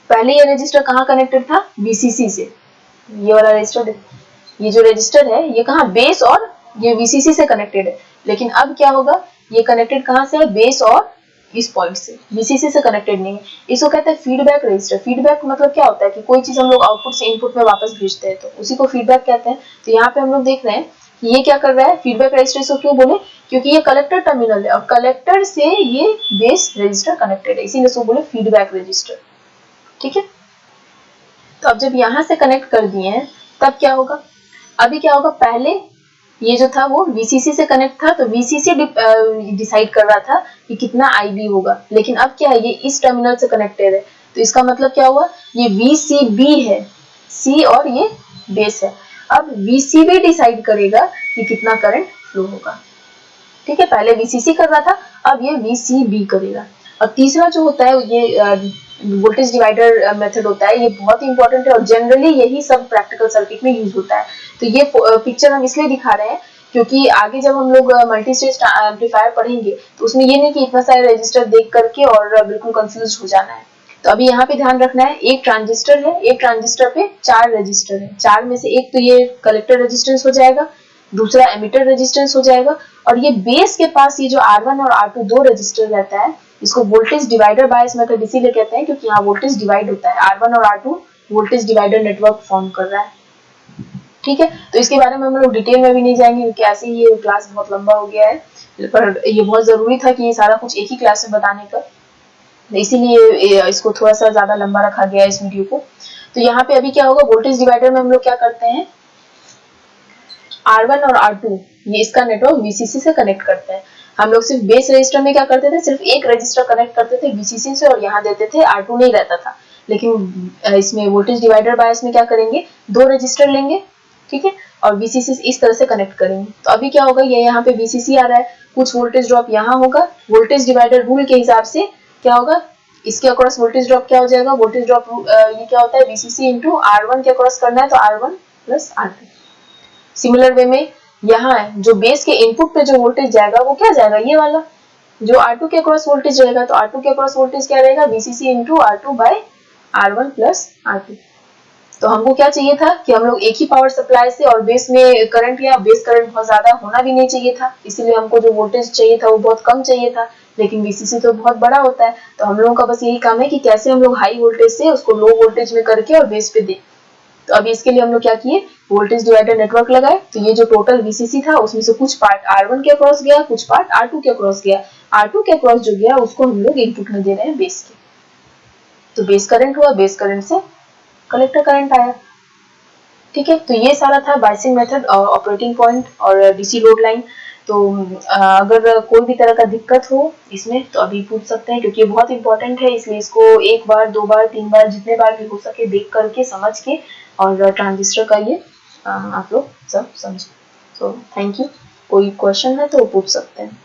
पहले ये रजिस्टर कहाँ कनेक्टेड था, VCC से। ये वाला रजिस्टर देखो, ये जो रजिस्टर है ये कहाँ, बेस और ये VCC से कनेक्टेड है। लेकिन अब क्या होगा, ये कनेक्टेड कहाँ से है, बेस और इस पॉइंट से, VCC से कनेक्टेड नहीं है। इसको कहते हैं फीडबैक रजिस्टर। फीडबैक मतलब क्या होता है कि कोई चीज हम लोग आउटपुट से इनपुट में वापस भेजते हैं तो उसी को फीडबैक कहते हैं। तो यहाँ पे हम लोग देख रहे हैं कि ये क्या कर रहा है, फीडबैक रजिस्टर इसको क्यों बोले, क्योंकि ये कलेक्टर टर्मिनल है और कलेक्टर से ये बेस रजिस्टर कनेक्टेड है, इसीलिए इसको बोले फीडबैक रजिस्टर। ठीक है, तो अब जब यहाँ से कनेक्ट कर दिए हैं तब क्या होगा, अभी क्या होगा, पहले ये जो था वो VCC से कनेक्ट था तो VCC डिसाइड कर रहा था कि कितना IB होगा, लेकिन अब क्या है, ये इस टर्मिनल से कनेक्टेड है तो इसका मतलब क्या हुआ, ये VCB है, C और ये बेस है। अब VCB डिसाइड करेगा कि कितना करंट फ्लो होगा। ठीक है, पहले VCC कर रहा था, अब ये VCB करेगा। और तीसरा जो होता है ये वोल्टेज डिवाइडर मेथड होता है, ये बहुत ही इंपॉर्टेंट है और जनरली यही सब प्रैक्टिकल सर्किट में यूज होता है। तो ये पिक्चर हम इसलिए दिखा रहे हैं क्योंकि आगे जब हम लोग मल्टी स्टेज एम्पलीफायर पढ़ेंगे तो उसमें ये नहीं कि इतना सारे रजिस्टर देख करके और बिल्कुल कंफ्यूज हो जाना है। तो अभी यहाँ पे ध्यान रखना है, एक ट्रांजिस्टर है, एक ट्रांजिस्टर पे 4 रजिस्टर है, 4 में से एक तो ये कलेक्टर रेजिस्टेंस हो जाएगा, दूसरा एमिटर रेजिस्टेंस हो जाएगा, और ये बेस के पास ये जो R1 और R2 दो रजिस्टर रहता है, इसको वोल्टेज डिवाइडर बायस मेथड इसीलिए कहते हैं क्योंकि यहाँ वोल्टेज डिवाइड होता है, R1 और R2 voltage divider network form कर रहा है। ठीक है, तो इसके बारे में हम लोग डिटेल में भी नहीं जाएंगे क्योंकि ऐसे ही ये क्लास बहुत लंबा हो गया है, पर ये बहुत जरूरी था कि ये सारा कुछ एक ही क्लास में बताने का, इसीलिए इसको थोड़ा सा ज्यादा लंबा रखा गया है इस वीडियो को। तो यहाँ पे अभी क्या होगा, वोल्टेज डिवाइडर में हम लोग क्या करते हैं, R1 और R2 ये इसका नेटवर्क VCC से कनेक्ट करते हैं। हम लोग सिर्फ बेस रजिस्टर में क्या करते थे, सिर्फ एक रजिस्टर कनेक्ट करते थे VCC से और यहाँ देते थे, R2 नहीं रहता था। लेकिन इसमें वोल्टेज डिवाइडर बायस में क्या करेंगे, दो रजिस्टर लेंगे, ठीक है, और VCC इस तरह से कनेक्ट करेंगे। तो अभी क्या होगा, ये यहाँ पे VCC आ रहा है, कुछ वोल्टेज ड्रॉप यहाँ होगा, वोल्टेज डिवाइडर रूल के हिसाब से क्या होगा, इसके अक्रॉस वोल्टेज ड्रॉप क्या हो जाएगा, वोल्टेज ड्रॉप ये क्या होता है, VCC इंटू R1 के अक्रॉस करना है तो R1 plus R2। Similar way में यहाँ है, जो बेस के इनपुट पे जो वोल्टेज जाएगा वो क्या जाएगा, ये वाला, जो R2 के अक्रॉस वोल्टेज रहेगा तो R2 के अक्रॉस वोल्टेज क्या रहेगा, VCC into R2 bye R1 plus R2। तो हमको क्या चाहिए था कि हम लोग एक ही पावर सप्लाई से और बेस में करंट लिया, बेस करंट बहुत ज्यादा होना भी नहीं चाहिए था, इसीलिए हमको जो वोल्टेज चाहिए था वो बहुत कम चाहिए था, लेकिन VCC तो बहुत बड़ा होता है। तो हम लोगों का बस यही काम है कि कैसे हम लोग हाई वोल्टेज से उसको लो वोल्टेज में करके और बेस पे दें। तो अभी इसके लिए हम लोग क्या किए, वोल्टेज डिवाइडर नेटवर्क लगाए। तो ये जो टोटल VCC था उसमें से कुछ पार्ट R1 के अक्रॉस गया, कुछ पार्ट R2 के अक्रॉस गया। R2 के अक्रॉस जो गया उसको हम लोग इनपुट में दे रहे हैं बेस के, तो बेस करंट हुआ, बेस करंट से कलेक्टर करंट आया। ठीक है, तो ये सारा था बायसिंग मेथड, ऑपरेटिंग पॉइंट और DC लोड लाइन। तो अगर कोई भी तरह का दिक्कत हो इसमें तो अभी पूछ सकते हैं, क्योंकि ये बहुत इंपॉर्टेंट है, इसलिए इसको एक बार, 2 बार, 3 बार, जितने बार भी हो सके देख करके, समझ के और ट्रांजिस्टर का ये आप लोग सब समझें। तो थैंक यू। कोई क्वेश्चन है तो पूछ सकते हैं।